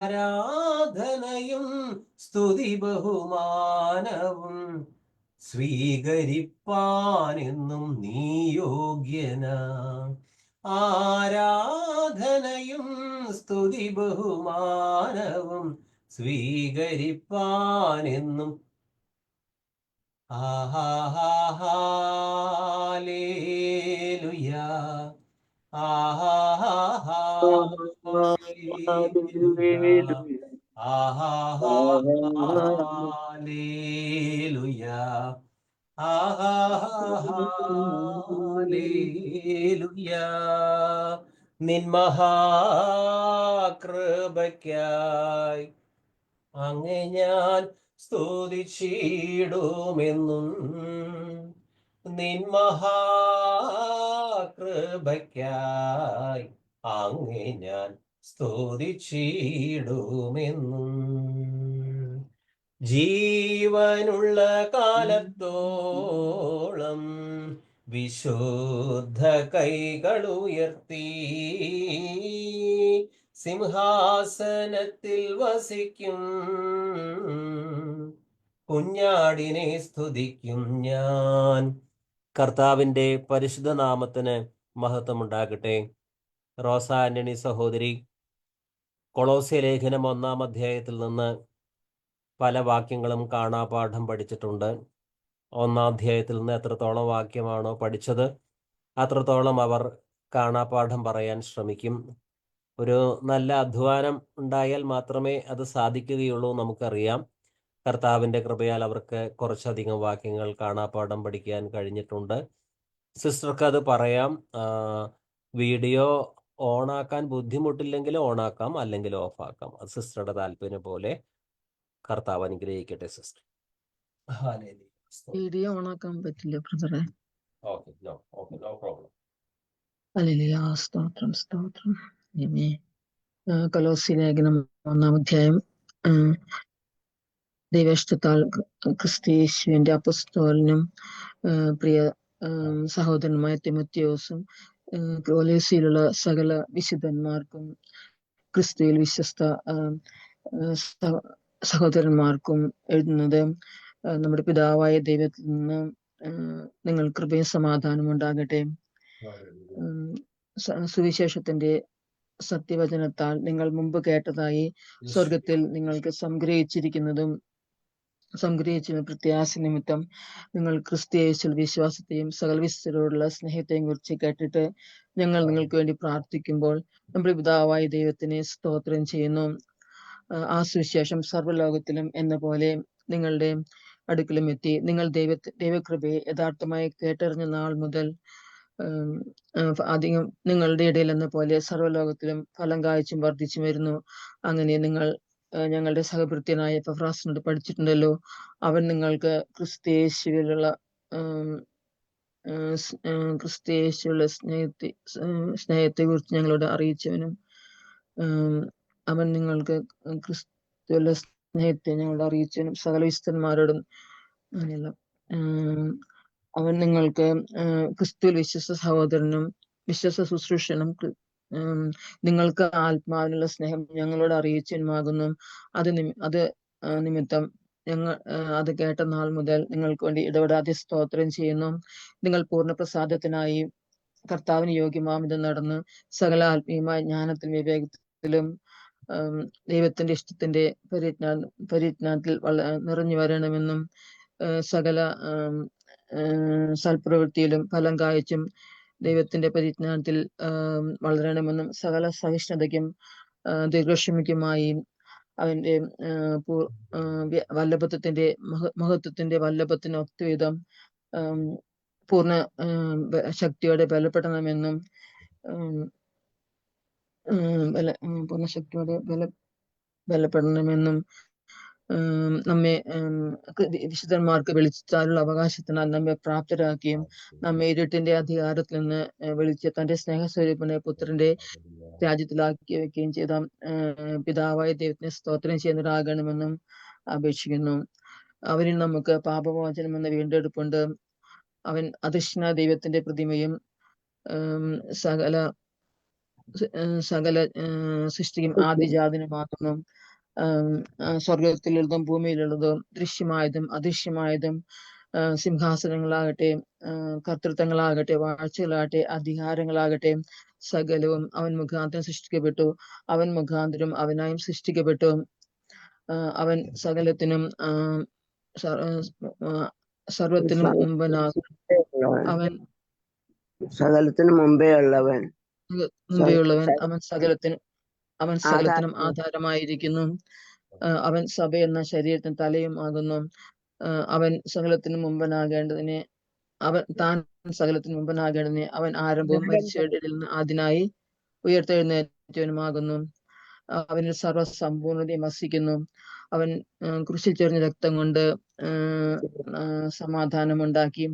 ആരാധനയും സ്തുതി ബഹുമാനവും സ്വീകരിപ്പാനെന്നും നീ യോഗ്യന. ആരാധനയും സ്തുതി ബഹുമാനവും സ്വീകരിപ്പാനെന്നും ഹാലേലുയാ നിൻ മഹാകൃപയ്ക്കായി അങ്ങേ ഞാൻ സ്തുതിച്ചിടുമെന്നും. നിൻ മഹാകൃപയ്ക്കായി അങ്ങേ ഞാൻ സ്തുതിച്ചിടുമെന്നും. ജീവനുള്ള കാലത്തോളം വിശുദ്ധ കൈകളുയർത്തി സിംഹാസനത്തിൽ വസിക്കും കുഞ്ഞാടിനെ സ്തുതിക്കും ഞാൻ. കർത്താവിന്റെ പരിശുദ്ധ നാമത്തിന് മഹത്വമുണ്ടാകട്ടെ. റോസ ആന്റണി സഹോദരി കൊളോസ്യ ലേഖനം 1-ാം അധ്യായത്തിൽ നിന്ന് പല വാക്യങ്ങളും കാണാപാഠം പഠിച്ചിട്ടുണ്ട്. 1-ാം അധ്യായത്തിൽ നിന്ന് എത്രത്തോളം വാക്യമാണോ പഠിച്ചത് അത്രത്തോളം അവർ കാണാപാഠം പറയാൻ ശ്രമിക്കും. ഒരു നല്ല അധ്വാനം ഉണ്ടായാൽ മാത്രമേ അത് സാധിക്കുകയുള്ളൂ. നമുക്കറിയാം, കർത്താവിൻ്റെ കൃപയാൽ അവർക്ക് കുറച്ചധികം വാക്യങ്ങൾ കാണാപാഠം പഠിക്കാൻ കഴിഞ്ഞിട്ടുണ്ട്. സിസ്റ്റർക്ക് അത് പറയാം. വീഡിയോ ഓണാക്കാൻ ബുദ്ധിമുട്ടില്ലെങ്കിൽ ഓണാക്കാം, അല്ലെങ്കിൽ ഓഫാക്കാം. അത് സിസ്റ്ററുടെ താല്പര്യം പോലെ. കർത്താവ് അനുഗ്രഹിക്കട്ടെ സിസ്റ്റർ. വീഡിയോ ഓണാക്കാൻ പറ്റില്ല ബ്രദറെ. Okay, no problem. ഹല്ലേലൂയ, സ്തോത്രം സ്തോത്രം. കൊലോസ്യ ലേഖനം 1-ാം അധ്യായം. ദൈവേഷ്ടത്താൽ ക്രിസ്തുയേശുവിന്റെ അപ്പസ്തോലനും പ്രിയ സഹോദരനുമായ തിമോത്തിയോസും കൊലോസ്യയിലുള്ള സകല വിശുദ്ധന്മാർക്കും ക്രിസ്തുവിൽ വിശ്വസ്ത സഹോദരന്മാർക്കും എഴുതുന്നത്. നമ്മുടെ പിതാവായ ദൈവത്തിൽ നിന്ന് നിങ്ങൾ കൃപയും സമാധാനം ഉണ്ടാകട്ടെ. സുവിശേഷത്തിന്റെ സത്യവചനത്താൽ നിങ്ങൾ മുമ്പ് കേട്ടതായി സ്വർഗത്തിൽ നിങ്ങൾക്ക് സംഗ്രഹിച്ചിരുന്ന പ്രത്യാശ നിമിത്തം നിങ്ങൾ ക്രിസ്തുയേശുവിൽ വിശ്വാസത്തെയും സകല വിശുദ്ധരോടുള്ള സ്നേഹത്തെയും കുറിച്ച് കേട്ടിട്ട് ഞങ്ങൾ നിങ്ങൾക്ക് വേണ്ടി പ്രാർത്ഥിക്കുമ്പോൾ നമ്മുടെ പിതാവായ ദൈവത്തിനെ സ്തോത്രം ചെയ്യുന്നു. ആ സുവിശേഷം സർവ്വലോകത്തിലും എന്ന പോലെ നിങ്ങളുടെ അടുക്കലും എത്തി. നിങ്ങൾ ദൈവകൃപയെ യഥാർത്ഥമായി കേട്ടറിഞ്ഞ നാൾ മുതൽ അധികം നിങ്ങളുടെ ഇടയിൽ എന്ന പോലെ സർവ്വലോകത്തിലും ഫലം കായ്ച്ചും വർദ്ധിച്ചും വരുന്നു. അങ്ങനെ നിങ്ങൾ ഞങ്ങളുടെ സഹഭൃത്യനായ എപ്പഫ്രാസിനോട് പഠിച്ചിട്ടുണ്ടല്ലോ. അവൻ നിങ്ങൾക്ക് ക്രിസ്തുയേശുവിലുള്ള സ്നേഹത്തെ കുറിച്ച് ഞങ്ങളോട് അറിയിച്ചവനും അവൻ നിങ്ങൾക്ക് ക്രിസ്തുവിലുള്ള സ്നേഹത്തെ ഞങ്ങളോട് അറിയിച്ചവനും സകല വിശുദ്ധന്മാരോടും അങ്ങനെയല്ല, അവൻ നിങ്ങൾക്ക് ക്രിസ്തുവിൽ വിശ്വസ്ത സഹോദരനും വിശ്വസ്ത ശുശ്രൂഷനും നിങ്ങൾക്ക് ആത്മാവിനുള്ള സ്നേഹം ഞങ്ങളോട് അറിയിച്ചനുമാകുന്നു. അത് നിമിത്തം ഞങ്ങൾ അത് കേട്ട നാൾ മുതൽ നിങ്ങൾക്ക് വേണ്ടി ഇടപെടാതെ സ്തോത്രം ചെയ്യുന്നു. നിങ്ങൾ പൂർണ്ണ പ്രസാദത്തിനായി കർത്താവിന് യോഗ്യമാമിതം നടന്ന് സകല ആത്മീയമായ ജ്ഞാനത്തിലും വിവേകത്തിലും ദൈവത്തിന്റെ ഇഷ്ടത്തിന്റെ പരിജ്ഞാനത്തിൽ നിറഞ്ഞു വരണമെന്നും സകല സൽപ്രവൃത്തിയിലും ഫലം കായ്ച്ചും ദൈവത്തിന്റെ പരിജ്ഞാനത്തിൽ വളരണമെന്നും സകല സഹിഷ്ണുതയ്ക്കും ദീർഘക്ഷമയ്ക്കുമായി അവന്റെ മഹത്വത്തിന്റെ വല്ലഭത്തിന് ഒത്തുവിധം പൂർണ്ണ ശക്തിയോടെ ബലപ്പെടണമെന്നും പൂർണ്ണ ശക്തിയോടെ ബലപ്പെടണമെന്നും നമ്മെ വിശുദ്ധന്മാർക്ക് വെളിച്ചത്താലുള്ള അവകാശത്തിനാൽ നമ്മെ പ്രാപ്തരാക്കുകയും നമ്മെ ഇരുട്ടിന്റെ അധികാരത്തിൽ നിന്ന് വിളിച്ച് തന്റെ സ്നേഹസ്വരൂപനെ പുത്രന്റെ രാജ്യത്തിലാക്കി വെക്കുകയും ചെയ്ത പിതാവായ ദൈവത്തിന് സ്തോത്രം ചെയ്യുന്നവരാകണമെന്നും അപേക്ഷിക്കുന്നു. അവരിൽ നമുക്ക് പാപമോചനം എന്ന വീണ്ടെടുപ്പുണ്ട്. അവൻ അദൃശ്യനായ ദൈവത്തിന്റെ പ്രതിമയും സകല സകല സൃഷ്ടിക്കും ആദിജാതനുമാകുന്നു. സ്വർഗത്തിലുള്ളതും ഭൂമിയിലുള്ളതും ദൃശ്യമായതും അദൃശ്യമായതും സിംഹാസനങ്ങളാകട്ടെ, കർത്തൃത്വങ്ങളാകട്ടെ, വാഴ്ചകളാകട്ടെ, അധികാരങ്ങളാകട്ടെ, സകലവും അവൻ മുഖാന്തരം സൃഷ്ടിക്കപ്പെട്ടു. അവൻ മുഖാന്തരം അവനായും സൃഷ്ടിക്കപ്പെട്ടു. അവൻ സകലത്തിനും സർവത്തിനും മുമ്പനാകും. അവൻ സകലത്തിനു മുമ്പേ ഉള്ളവൻ, മുമ്പെയുള്ളവൻ. അവൻ സകലത്തിനും ആധാരമായിരിക്കുന്നു. അവൻ സഭ എന്ന ശരീരത്തിന് തലയും ആകുന്നു. അവൻ സകലത്തിനു മുമ്പനാകേണ്ടതിനെ താൻ സകലത്തിനു മുമ്പനാകേണ്ടതിനെ അവൻ ആരംഭവും മരിച്ചവരിൽ നിന്ന് ആദ്യനായി ഉയർത്തെഴുന്നേറ്റവനുമാകുന്നു. അവനിൽ സർവ്വസമ്പൂർണതയും വസിക്കുന്നു. അവൻ ക്രൂശിൽ ചൊരിഞ്ഞ രക്തം കൊണ്ട് സമാധാനമുണ്ടാക്കി.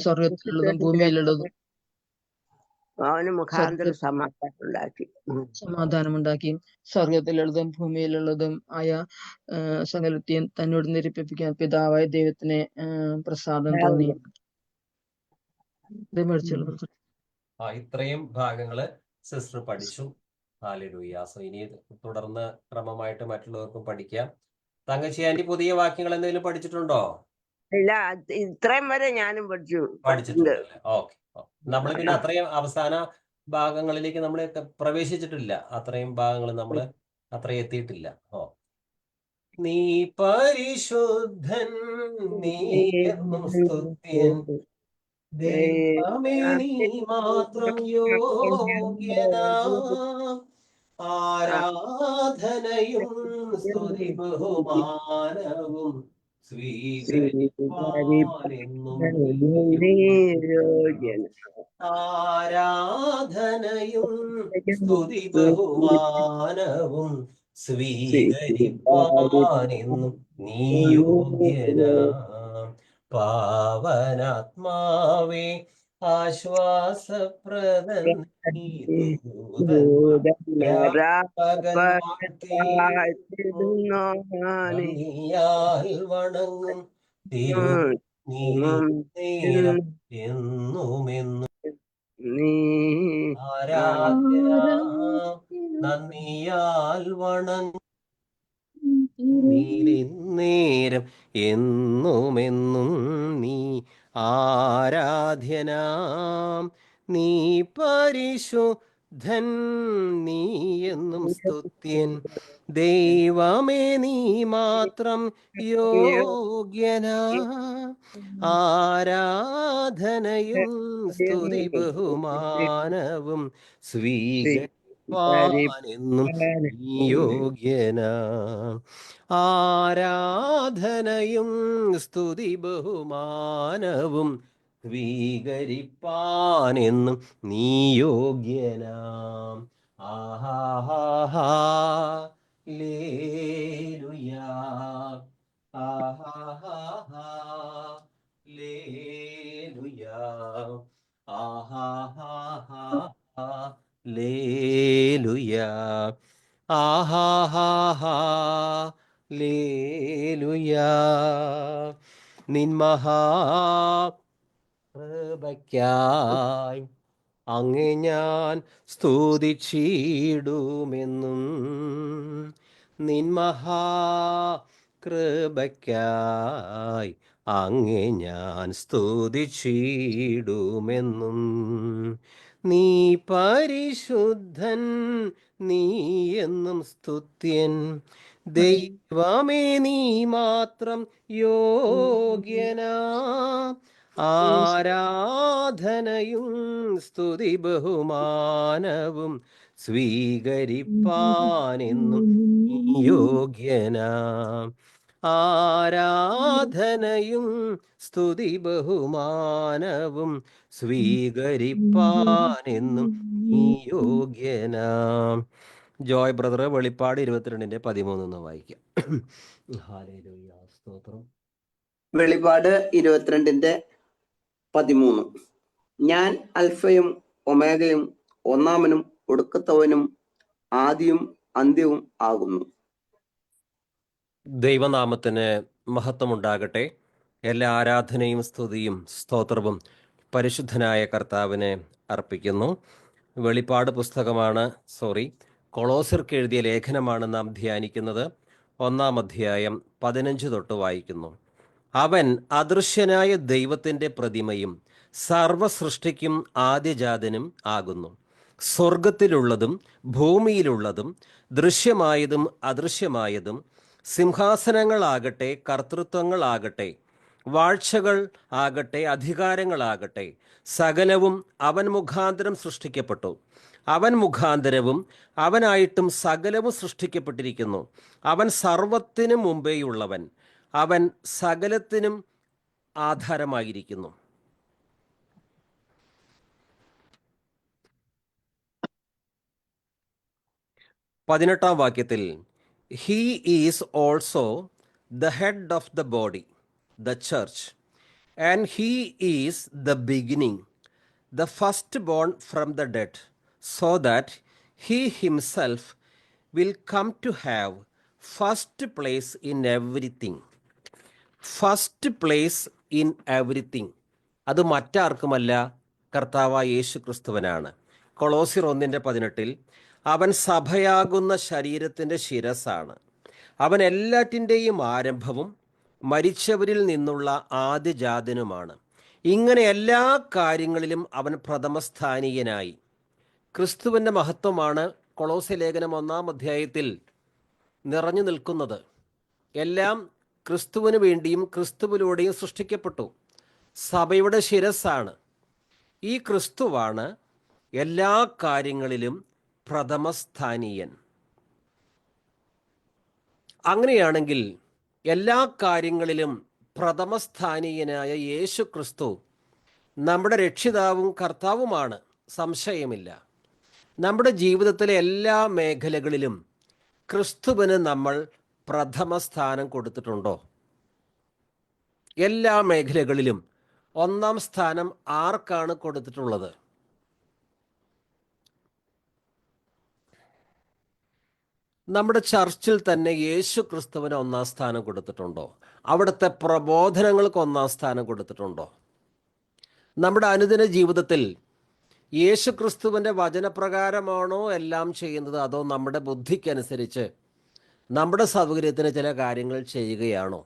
സ്വർഗത്തിലുള്ളതും ഭൂമിയിലുള്ളതും അവന് മുഖാന്തരം സമാധാനമുണ്ടാക്കി. സ്വർഗത്തിലുള്ളതും ഭൂമിയിലുള്ളതും ആയ സകലത്തെയും തന്നോട് നിരപ്പിക്കാൻ പിതാവായ ദൈവത്തിന് പ്രസാദം തോന്നി. ഇത്രയും ഭാഗങ്ങള് സിസ്റ്റർ പഠിച്ചു. ഹല്ലേലൂയ. ഇനി തുടർന്ന് ക്രമമായിട്ട് മറ്റുള്ളവർക്കും പഠിക്കാം. തങ്കച്ചി ആന്റി പുതിയ വാക്യങ്ങൾ എന്തെങ്കിലും പഠിച്ചിട്ടുണ്ടോ? ഇല്ല, ഇത്രയും വരെ ഞാനും പഠിച്ചിട്ടുണ്ടല്ലേ? ഓക്കെ. നമ്മൾ പിന്നെ അത്രയും അവസാന ഭാഗങ്ങളിലേക്ക് നമ്മൾ പ്രവേശിച്ചിട്ടില്ല. അത്രയും ഭാഗങ്ങൾ നമ്മൾ അത്രയും എത്തിയിട്ടില്ല. നീ പരിശുദ്ധൻ, നീ എന്നും സ്തുത്യൻ, ദൈവമേ നീ മാത്രം യോഗ്യനാ, ആരാധനയും സ്തുതി ബഹുമാനവും ആരാധനയും സ്തുതി ബഹുമാനവും സ്വീകരിപ്പാനെന്നും നീ യോഗ്യനാ. പാവനാത്മാവേ ആശ്വാസപ്രദൻ വണങ്ങും തിരുനേരം എന്നുമെന്നും ആരാധന നന്ദിയാൽ വണങ്ങും നേരം എന്നുമെന്നും നീ ആരാധ്യനാം. നീ പരിശുദ്ധൻ, നീ എന്നും സ്തുത്യൻ, ദൈവമേ നീ മാത്രം യോഗ്യനാ, ആരാധനയും സ്തുതി ബഹുമാനവും സ്വീകരിപ്പാനെന്നും നീ യോഗ്യനാ. ആരാധനയും സ്തുതി ബഹുമാനവും സ്വീകരിപ്പാനെന്നും നീ യോഗ്യനാം. ഹല്ലേലൂയ, ഹല്ലേലൂയ, ഹല്ലേലൂയ, ഹല്ലേലൂയ. നിൻ മഹാകൃപയ്ക്കായി അങ്ങേ ഞാൻ സ്തുതിച്ചിടുമെന്നും, നിൻ മഹാകൃപയ്ക്കായി അങ്ങേ ഞാൻ സ്തുതിച്ചിടുമെന്നും. നീ പരിശുദ്ധൻ, നീ എന്നും സ്തുത്യൻ, ദൈവമേ നീ മാത്രം യോഗ്യനാ, ആരാധനയും സ്തുതി ബഹുമാനവും സ്വീകരിപ്പാനെന്നും നീ യോഗ്യനാ. ആരാധനയും സ്തുതി ബഹുമാനവും സ്വീകരിപ്പാനെന്നും നീ യോഗ്യനാ. ജോയ് ബ്രദർ വെളിപ്പാട് 22:13 വായിക്കാം. ഹല്ലേലൂയ, സ്തോത്രം. വെളിപാട് 22:13. ഞാൻ അൽഫയും ഒമേഗയും ഒന്നാമനും ഒടുക്കത്തവനും ആദിയും അന്ത്യവും ആകുന്നു. ദൈവനാമത്തിന് മഹത്വമുണ്ടാകട്ടെ. എല്ലാ ആരാധനയും സ്തുതിയും സ്തോത്രവും പരിശുദ്ധനായ കർത്താവിനെ അർപ്പിക്കുന്നു. വെളിപ്പാട് പുസ്തകമാണ്, കൊളോസ്യർക്ക് എഴുതിയ ലേഖനമാണ് നാം ധ്യാനിക്കുന്നത്. 1-ാം അധ്യായം 15 തൊട്ട് വായിക്കുന്നു. അവൻ അദൃശ്യനായ ദൈവത്തിൻ്റെ പ്രതിമയും സർവസൃഷ്ടിക്കും ആദ്യജാതനും ആകുന്നു. സ്വർഗത്തിലുള്ളതും ഭൂമിയിലുള്ളതും ദൃശ്യമായതും അദൃശ്യമായതും, സിംഹാസനങ്ങളാകട്ടെ കർത്തൃത്വങ്ങളാകട്ടെ വാഴ്ചകൾ ആകട്ടെ അധികാരങ്ങളാകട്ടെ, സകലവും അവൻ മുഖാന്തരം സൃഷ്ടിക്കപ്പെട്ടു. അവൻ മുഖാന്തരവും അവനായിട്ടും സകലവും സൃഷ്ടിക്കപ്പെട്ടിരിക്കുന്നു. അവൻ സർവത്തിനും മുമ്പേയുള്ളവൻ, അവൻ സകലത്തിനും ആധാരമായിരിക്കുന്നു. പതിനെട്ടാം വാക്യത്തിൽ he is also the head of the body, the church, and he is the beginning, the firstborn from the dead, so that he himself will come to have first place in everything. First place in everything. അത് മറ്റാർക്കുമല്ല, കർത്താവായ യേശു ക്രിസ്തുവിനാണ്. കൊളോസ്യർ 1:18 അവൻ സഭയാകുന്ന ശരീരത്തിൻ്റെ ശിരസ്സാണ്. അവൻ എല്ലാറ്റിൻ്റെയും ആരംഭവും മരിച്ചവരിൽ നിന്നുള്ള ആദ്യജാതനുമാണ്. ഇങ്ങനെ എല്ലാ കാര്യങ്ങളിലും അവൻ പ്രഥമസ്ഥാനീയനായി. ക്രിസ്തുവിൻ്റെ മഹത്വമാണ് കൊളോസ്യ ലേഖനം 1-ാം അധ്യായത്തിൽ നിറഞ്ഞു നിൽക്കുന്നത്. എല്ലാം ക്രിസ്തുവിന് വേണ്ടിയും ക്രിസ്തുവിലൂടെയും സൃഷ്ടിക്കപ്പെട്ടു. സഭയുടെ ശിരസ്സാണ്. ഈ ക്രിസ്തുവാണ് എല്ലാ കാര്യങ്ങളിലും പ്രഥമസ്ഥാനീയൻ. അങ്ങനെയാണെങ്കിൽ എല്ലാ കാര്യങ്ങളിലും പ്രഥമസ്ഥാനീയനായ യേശു ക്രിസ്തു നമ്മുടെ രക്ഷിതാവും കർത്താവുമാണ്, സംശയമില്ല. നമ്മുടെ ജീവിതത്തിലെ എല്ലാ മേഖലകളിലും ക്രിസ്തുവിന് നമ്മൾ പ്രഥമ സ്ഥാനം കൊടുത്തിട്ടുണ്ടോ? എല്ലാ മേഖലകളിലും 1-ാം സ്ഥാനം ആർക്കാണ് കൊടുത്തിട്ടുള്ളത്? നമ്മുടെ ചർച്ചിൽ തന്നെ യേശു ക്രിസ്തുവിന് 1-ാം സ്ഥാനം കൊടുത്തിട്ടുണ്ടോ? അവിടുത്തെ പ്രബോധനങ്ങൾക്ക് 1-ാം സ്ഥാനം കൊടുത്തിട്ടുണ്ടോ? നമ്മുടെ അനുദിന ജീവിതത്തിൽ യേശു ക്രിസ്തുവിൻ്റെ വചനപ്രകാരമാണോ എല്ലാം ചെയ്യുന്നത്, അതോ നമ്മുടെ ബുദ്ധിക്കനുസരിച്ച് നമ്മുടെ സൗകര്യത്തിന് ചില കാര്യങ്ങൾ ചെയ്യുകയാണോ?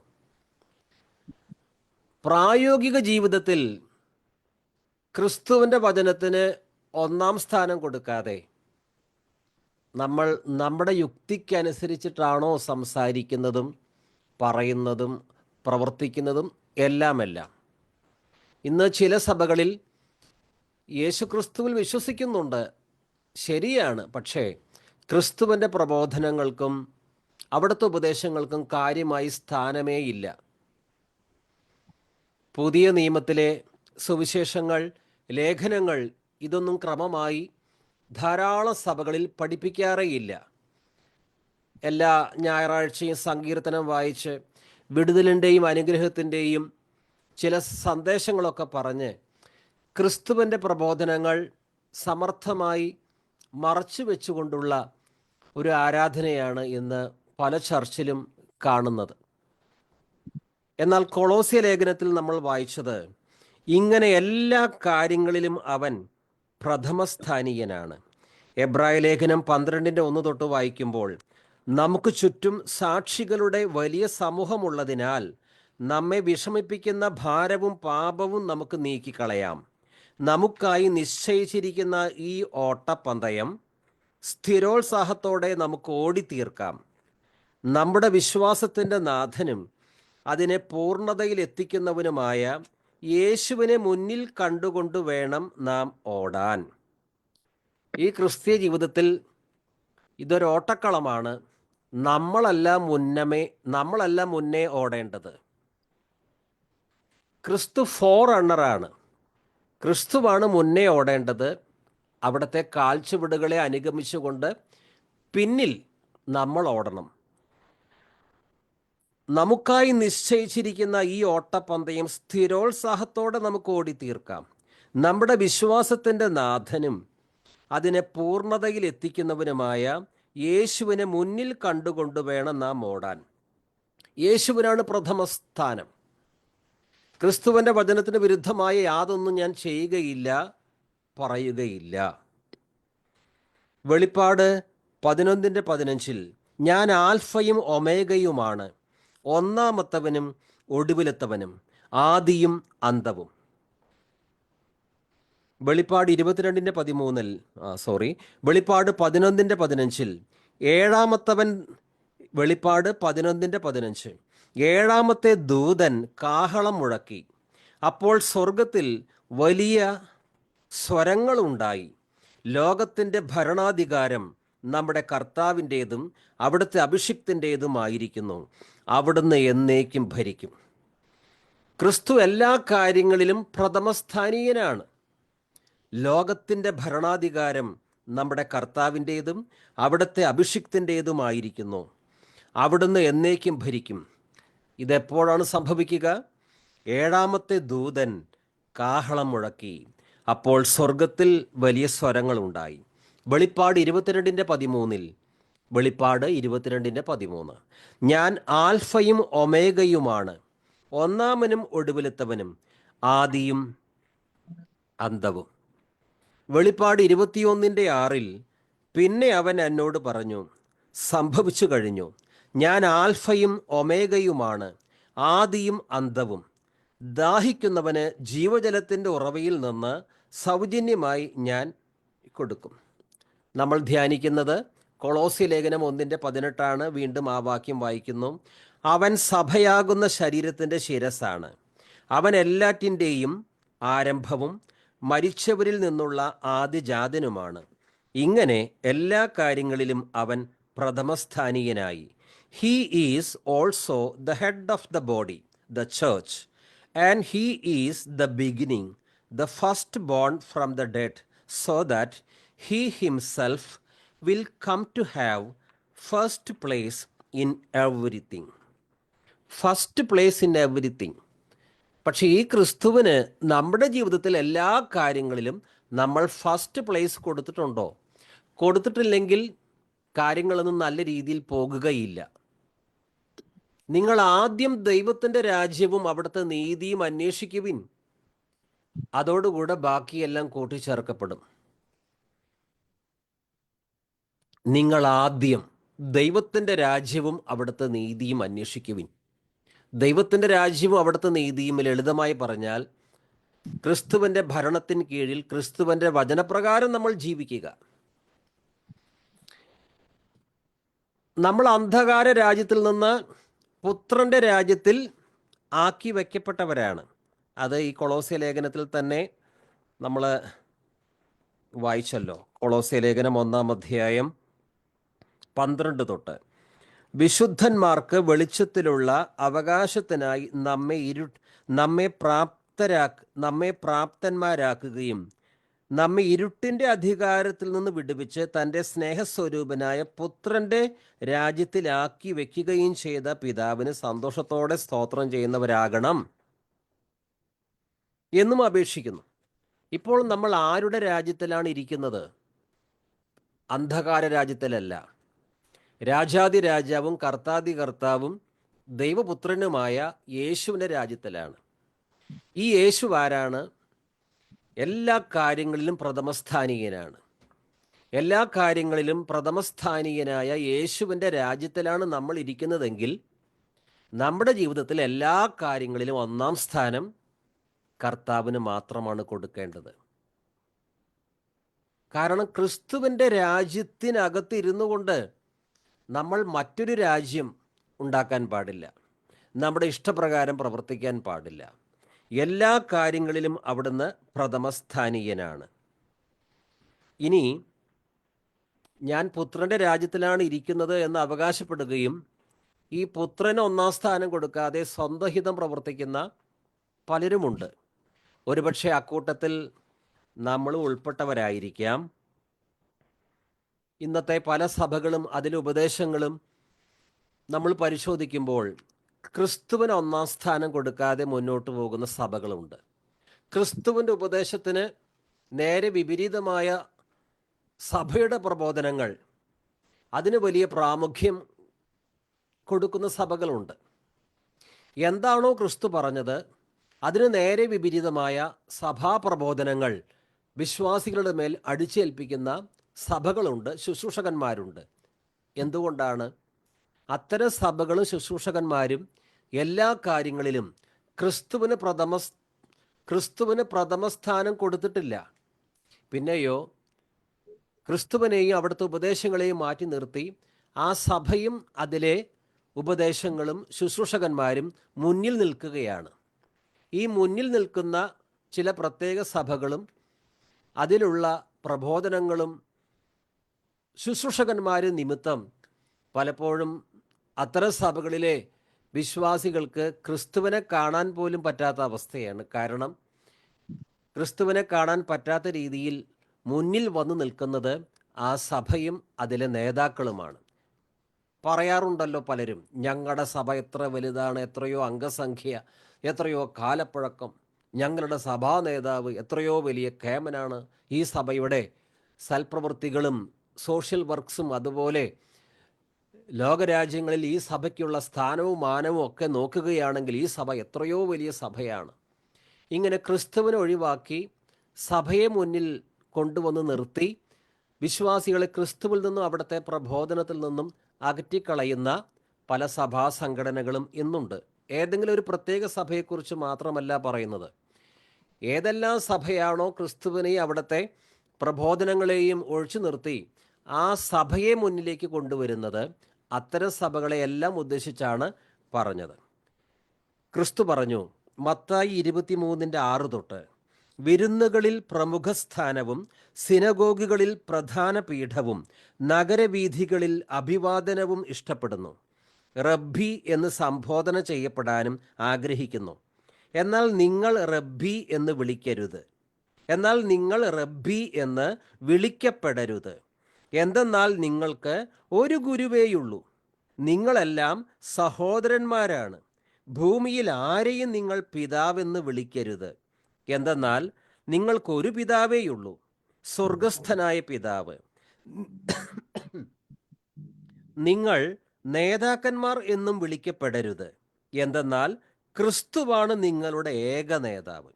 പ്രായോഗിക ജീവിതത്തിൽ ക്രിസ്തുവിൻ്റെ വചനത്തിന് 1-ാം സ്ഥാനം കൊടുക്കാതെ നമ്മൾ നമ്മുടെ യുക്തിക്കനുസരിച്ചിട്ടാണോ സംസാരിക്കുന്നതും പറയുന്നതും പ്രവർത്തിക്കുന്നതും എല്ലാമെല്ലാം? ഇന്ന് ചില സഭകളിൽ യേശുക്രിസ്തുവിൽ വിശ്വസിക്കുന്നുണ്ട്, ശരിയാണ്. പക്ഷേ ക്രിസ്തുവിൻ്റെ പ്രബോധനങ്ങൾക്കും അവിടുത്തെ ഉപദേശങ്ങൾക്കും കാര്യമായി സ്ഥാനമേ ഇല്ല. പുതിയ നിയമത്തിലെ സുവിശേഷങ്ങൾ, ലേഖനങ്ങൾ ഇതൊന്നും ക്രമമായി ധാരാളം സഭകളിൽ പഠിപ്പിക്കാറേയില്ല. എല്ലാ ഞായറാഴ്ചയും സങ്കീർത്തനം വായിച്ച് വിടുതലിൻ്റെയും അനുഗ്രഹത്തിൻ്റെയും ചില സന്ദേശങ്ങളൊക്കെ പറഞ്ഞ് ക്രിസ്തുവിൻ്റെ പ്രബോധനങ്ങൾ സമർത്ഥമായി മറച്ചു വെച്ചുകൊണ്ടുള്ള ഒരു ആരാധനയാണ് ഇന്ന് പല ചർച്ചിലും കാണുന്നത്. എന്നാൽ കൊളോസ്യ ലേഖനത്തിൽ നമ്മൾ വായിച്ചത് ഇങ്ങനെ എല്ലാ കാര്യങ്ങളിലും അവൻ പ്രഥമസ്ഥാനീയനാണ്. എബ്രായ ലേഖനം 12:1 തൊട്ട് വായിക്കുമ്പോൾ നമുക്ക് ചുറ്റും സാക്ഷികളുടെ വലിയ സമൂഹമുള്ളതിനാൽ നമ്മെ വിഷമിപ്പിക്കുന്ന ഭാരവും പാപവും നമുക്ക് നീക്കിക്കളയാം. നമുക്കായി നിശ്ചയിച്ചിരിക്കുന്ന ഈ ഓട്ടപ്പന്തയം സ്ഥിരോത്സാഹത്തോടെ നമുക്ക് ഓടിത്തീർക്കാം. നമ്മുടെ വിശ്വാസത്തിൻ്റെ നാഥനും അതിനെ പൂർണ്ണതയിൽ എത്തിക്കുന്നവനുമായ യേശുവിനെ മുന്നിൽ കണ്ടുകൊണ്ട് വേണം നാം ഓടാൻ. ഈ ക്രിസ്തീയ ജീവിതത്തിൽ ഇതൊരു ഓട്ടക്കളമാണ്. നമ്മളല്ല മുന്നേ ഓടേണ്ടത്. ക്രിസ്തു ഫോർറണ്ണറാണ്. ക്രിസ്തുവാണ് മുന്നേ ഓടേണ്ടത്. അവിടുത്തെ കാൽച്ചുവടുകളെ അനുഗമിച്ചുകൊണ്ട് പിന്നിൽ നമ്മൾ ഓടണം. നമുക്കായി നിശ്ചയിച്ചിരിക്കുന്ന ഈ ഓട്ടപ്പന്തയം സ്ഥിരോത്സാഹത്തോടെ നമുക്ക് ഓടിത്തീർക്കാം. നമ്മുടെ വിശ്വാസത്തിൻ്റെ നാഥനും അതിനെ പൂർണ്ണതയിൽ എത്തിക്കുന്നവനുമായ യേശുവിനെ മുന്നിൽ കണ്ടുകൊണ്ട് വേണം നാം ഓടാൻ. യേശുവിനാണ് പ്രഥമ സ്ഥാനം. ക്രിസ്തുവിൻ്റെ വചനത്തിന് വിരുദ്ധമായ യാതൊന്നും ഞാൻ ചെയ്യുകയില്ല, പറയുകയില്ല. വെളിപ്പാട് 11:15 ഞാൻ ആൽഫയും ഒമേഗയുമാണ്, ഒന്നാമത്തവനും ഒടുവിലത്തവനും, ആദിയും അന്തവും. വെളിപ്പാട് 22:13 വെളിപ്പാട് 11:15 ഏഴാമത്തവൻ, വെളിപ്പാട് 11:15 ഏഴാമത്തെ ദൂതൻ കാഹളം മുഴക്കി. അപ്പോൾ സ്വർഗത്തിൽ വലിയ സ്വരങ്ങളുണ്ടായി. ലോകത്തിൻ്റെ ഭരണാധികാരം നമ്മുടെ കർത്താവിൻ്റേതും അവിടുത്തെ അഭിഷിക്തൻ്റേതുമായിരിക്കുന്നു. അവിടുന്ന് എന്നേക്കും ഭരിക്കും. ക്രിസ്തു എല്ലാ കാര്യങ്ങളിലും പ്രഥമസ്ഥാനീയനാണ്. ലോകത്തിൻ്റെ ഭരണാധികാരം നമ്മുടെ കർത്താവിൻ്റേതും അവിടുത്തെ അഭിഷിക്തൻ്റേതുമായിരിക്കുന്നു. അവിടുന്ന് എന്നേക്കും ഭരിക്കും. ഇതെപ്പോഴാണ് സംഭവിക്കുക? ഏഴാമത്തെ ദൂതൻ കാഹളം മുഴക്കി. അപ്പോൾ സ്വർഗത്തിൽ വലിയ സ്വരങ്ങളുണ്ടായി. വെളിപ്പാട് 22:13 വെളിപ്പാട് 22:13 ഞാൻ ആൽഫയും ഒമേഗയുമാണ്, ഒന്നാമനും ഒടുവിലത്തവനും, ആദിയും അന്തവും. വെളിപ്പാട് 21:6 പിന്നെ അവൻ എന്നോട് പറഞ്ഞു, സംഭവിച്ചു കഴിഞ്ഞു. ഞാൻ ആൽഫയും ഒമേഗയുമാണ്, ആദിയും അന്തവും. ദാഹിക്കുന്നവന് ജീവജലത്തിൻ്റെ ഉറവയിൽ നിന്ന് സൗജന്യമായി ഞാൻ കൊടുക്കും. നമ്മൾ ധ്യാനിക്കുന്നത് കൊളോസ്യ ലേഖനം 1:18. വീണ്ടും ആ വാക്യം വായിക്കുന്നു. അവൻ സഭയാകുന്ന ശരീരത്തിൻ്റെ ശിരസ്സാണ്. അവൻ എല്ലാറ്റിൻ്റെയും ആരംഭവും മരിച്ചവരിൽ നിന്നുള്ള ആദിജാതനുമാണ്. ഇങ്ങനെ എല്ലാ കാര്യങ്ങളിലും അവൻ പ്രഥമസ്ഥാനീയനായി. He is also the head of the body, the church, and he is the beginning, the first born from the dead, so that he himself will come to have first place in everything. First place in everything. പക്ഷേ ഈ ക്രിസ്തുവിന് നമ്മുടെ ജീവിതത്തിൽ എല്ലാ കാര്യങ്ങളിലും നമ്മൾ first place കൊടുത്തിട്ടുണ്ടോ? കൊടുത്തിട്ടില്ലെങ്കിൽ കാര്യങ്ങളൊന്നും നല്ല രീതിയിൽ പോകുകയില്ല. നിങ്ങൾ ആദ്യം ദൈവത്തിൻ്റെ രാജ്യവും അവിടുത്തെ നീതിയും അന്വേഷിക്കുവിൻ, അതോടുകൂടെ ബാക്കിയെല്ലാം കൂട്ടിച്ചേർക്കപ്പെടും. നിങ്ങൾ ആദ്യം ദൈവത്തിൻ്റെ രാജ്യവും അവിടുത്തെ നീതിയും അന്വേഷിക്കുവിൻ. ദൈവത്തിൻ്റെ രാജ്യവും അവിടുത്തെ നീതിയും ലളിതമായി പറഞ്ഞാൽ ക്രിസ്തുവിൻ്റെ ഭരണത്തിന് കീഴിൽ ക്രിസ്തുവിൻ്റെ വചനപ്രകാരം നമ്മൾ ജീവിക്കുക. നമ്മൾ അന്ധകാര രാജ്യത്തിൽ നിന്ന് പുത്രൻ്റെ രാജ്യത്തിൽ ആക്കി വയ്ക്കപ്പെട്ടവരാണ്. അത് ഈ കൊളോസ്യ ലേഖനത്തിൽ തന്നെ നമ്മൾ വായിച്ചല്ലോ. കൊളോസ്യ ലേഖനം 1:12 തൊട്ട് വിശുദ്ധന്മാർക്ക് വെളിച്ചത്തിലുള്ള അവകാശത്തിനായി നമ്മെ പ്രാപ്തന്മാരാക്കുകയും നമ്മെ ഇരുട്ടിൻ്റെ അധികാരത്തിൽ നിന്ന് വിടുവിച്ച് തൻ്റെ സ്നേഹസ്വരൂപനായ പുത്രൻ്റെ രാജ്യത്തിലാക്കി വയ്ക്കുകയും ചെയ്ത പിതാവിന് സന്തോഷത്തോടെ സ്തോത്രം ചെയ്യുന്നവരാകണം എന്നും അപേക്ഷിക്കുന്നു. ഇപ്പോൾ നമ്മൾ ആരുടെ രാജ്യത്തിലാണ് ഇരിക്കുന്നത്? അന്ധകാര രാജ്യത്തിലല്ല. രാജാതി രാജാവും കർത്താതി കർത്താവും ദൈവപുത്രനുമായ യേശുവിൻ്റെ രാജ്യത്തിലാണ്. ഈ യേശു ആരാണ്? എല്ലാ കാര്യങ്ങളിലും പ്രഥമസ്ഥാനീയനാണ്. എല്ലാ കാര്യങ്ങളിലും പ്രഥമസ്ഥാനീയനായ യേശുവിൻ്റെ രാജ്യത്തിലാണ് നമ്മൾ ഇരിക്കുന്നതെങ്കിൽ നമ്മുടെ ജീവിതത്തിൽ എല്ലാ കാര്യങ്ങളിലും ഒന്നാം സ്ഥാനം കർത്താവിന് മാത്രമാണ് കൊടുക്കേണ്ടത്. കാരണം ക്രിസ്തുവിൻ്റെ രാജ്യത്തിനകത്ത് ഇരുന്നു കൊണ്ട് നമ്മൾ മറ്റൊരു രാജ്യം ഉണ്ടാക്കാൻ പാടില്ല. നമ്മുടെ ഇഷ്ടപ്രകാരം പ്രവർത്തിക്കാൻ പാടില്ല. എല്ലാ കാര്യങ്ങളിലും അവിടുന്ന് പ്രഥമസ്ഥാനീയനാണ്. ഇനി ഞാൻ പുത്രൻ്റെ രാജ്യത്തിലാണ് ഇരിക്കുന്നത് എന്ന് അവകാശപ്പെടുകയും ഈ പുത്രന് ഒന്നാം സ്ഥാനം കൊടുക്കാതെ സ്വന്തം ഹിതം പ്രവർത്തിക്കുന്ന പലരുമുണ്ട്. ഒരുപക്ഷെ അക്കൂട്ടത്തിൽ നമ്മൾ ഉൾപ്പെട്ടവരായിരിക്കാം. ഇന്നത്തെ പല സഭകളും അതിലെ ഉപദേശങ്ങളും നമ്മൾ പരിശോധിക്കുമ്പോൾ ക്രിസ്തുവിന് ഒന്നാം സ്ഥാനം കൊടുക്കാതെ മുന്നോട്ട് പോകുന്ന സഭകളുണ്ട്. ക്രിസ്തുവിൻ്റെ ഉപദേശത്തിന് നേരെ വിപരീതമായ സഭയുടെ പ്രബോധനങ്ങൾ, അതിന് വലിയ പ്രാമുഖ്യം കൊടുക്കുന്ന സഭകളുണ്ട്. എന്താണോ ക്രിസ്തു പറഞ്ഞത് അതിന് നേരെ വിപരീതമായ സഭാപ്രബോധനങ്ങൾ വിശ്വാസികളുടെ മേൽ അടിച്ചേൽപ്പിക്കുന്ന സഭകളുണ്ട്, ശുശ്രൂഷകന്മാരുണ്ട്. എന്തുകൊണ്ടാണ്? അത്തരം സഭകളും ശുശ്രൂഷകന്മാരും എല്ലാ കാര്യങ്ങളിലും ക്രിസ്തുവിന് പ്രഥമസ്ഥാനം കൊടുത്തിട്ടില്ല. പിന്നെയോ ക്രിസ്തുവിനെയും അവിടുത്തെ ഉപദേശങ്ങളെയും മാറ്റി നിർത്തി ആ സഭയും അതിലെ ഉപദേശങ്ങളും ശുശ്രൂഷകന്മാരും മുന്നിൽ നിൽക്കുകയാണ്. ഈ മുന്നിൽ നിൽക്കുന്ന ചില പ്രത്യേക സഭകളും അതിലുള്ള പ്രബോധനങ്ങളും ശുശ്രൂഷകന്മാരും നിമിത്തം പലപ്പോഴും അത്തരം സഭകളിലെ വിശ്വാസികൾക്ക് ക്രിസ്തുവിനെ കാണാൻ പോലും പറ്റാത്ത അവസ്ഥയാണ്. കാരണം ക്രിസ്തുവിനെ കാണാൻ പറ്റാത്ത രീതിയിൽ മുന്നിൽ വന്നു നിൽക്കുന്നത് ആ സഭയും അതിലെ നേതാക്കളുമാണ്. പറയാറുണ്ടല്ലോ പലരും, ഞങ്ങളുടെ സഭ എത്ര വലുതാണ്, എത്രയോ അംഗസംഖ്യ, എത്രയോ കാലപ്പഴക്കം, ഞങ്ങളുടെ സഭാ നേതാവ് എത്രയോ വലിയ കേമനാണ്. ഈ സഭയുടെ സൽപ്രവൃത്തികളും സോഷ്യൽ വർക്ക്സും അതുപോലെ ലോകരാജ്യങ്ങളിൽ ഈ സഭയ്ക്കുള്ള സ്ഥാനവും മാനവും ഒക്കെ നോക്കുകയാണെങ്കിൽ ഈ സഭ എത്രയോ വലിയ സഭയാണ്. ഇങ്ങനെ ക്രിസ്തുവിനെ ഒഴിവാക്കി സഭയെ മുന്നിൽ കൊണ്ടുവന്ന് നിർത്തി വിശ്വാസികളെ ക്രിസ്തുവിൽ നിന്നും അവിടുത്തെ പ്രബോധനത്തിൽ നിന്നും അകറ്റിക്കളയുന്ന പല സഭാ സംഘടനകളും ഇന്നുണ്ട്. ഏതെങ്കിലും ഒരു പ്രത്യേക സഭയെക്കുറിച്ച് മാത്രമല്ല പറയുന്നത്. ഏതെല്ലാം സഭയാണോ ക്രിസ്തുവിനെയും അവിടുത്തെ പ്രബോധനങ്ങളെയും ഒഴിച്ചു നിർത്തി ആ സഭയെ മുന്നിലേക്ക് കൊണ്ടുവരുന്നത്, അത്തരം സഭകളെ എല്ലാം ഉദ്ദേശിച്ചാണ് പറഞ്ഞത്. ക്രിസ്തു പറഞ്ഞു മത്തായി 23:6 തൊട്ട്, വിരുന്നുകളിൽ പ്രമുഖ സ്ഥാനവും സിനഗോഗുകളിൽ പ്രധാന പീഠവും നഗരവീഥികളിൽ അഭിവാദനവും ഇഷ്ടപ്പെടുന്നു. റബ്ബി എന്ന് സംബോധന ചെയ്യപ്പെടാനും ആഗ്രഹിക്കുന്നു. എന്നാൽ നിങ്ങൾ റബ്ബി എന്ന് വിളിക്കരുത്. എന്നാൽ നിങ്ങൾ റബ്ബി എന്ന് വിളിക്കപ്പെടരുത്. എന്തെന്നാൽ നിങ്ങൾക്ക് ഒരു ഗുരുവേയുള്ളൂ, നിങ്ങളെല്ലാം സഹോദരന്മാരാണ്. ഭൂമിയിൽ ആരെയും നിങ്ങൾ പിതാവെന്ന് വിളിക്കരുത്. എന്തെന്നാൽ നിങ്ങൾക്കൊരു പിതാവേയുള്ളൂ, സ്വർഗസ്ഥനായ പിതാവ്. നിങ്ങൾ നേതാക്കന്മാർ എന്നും വിളിക്കപ്പെടരുത്. എന്തെന്നാൽ ക്രിസ്തുവാണ് നിങ്ങളുടെ ഏക നേതാവ്.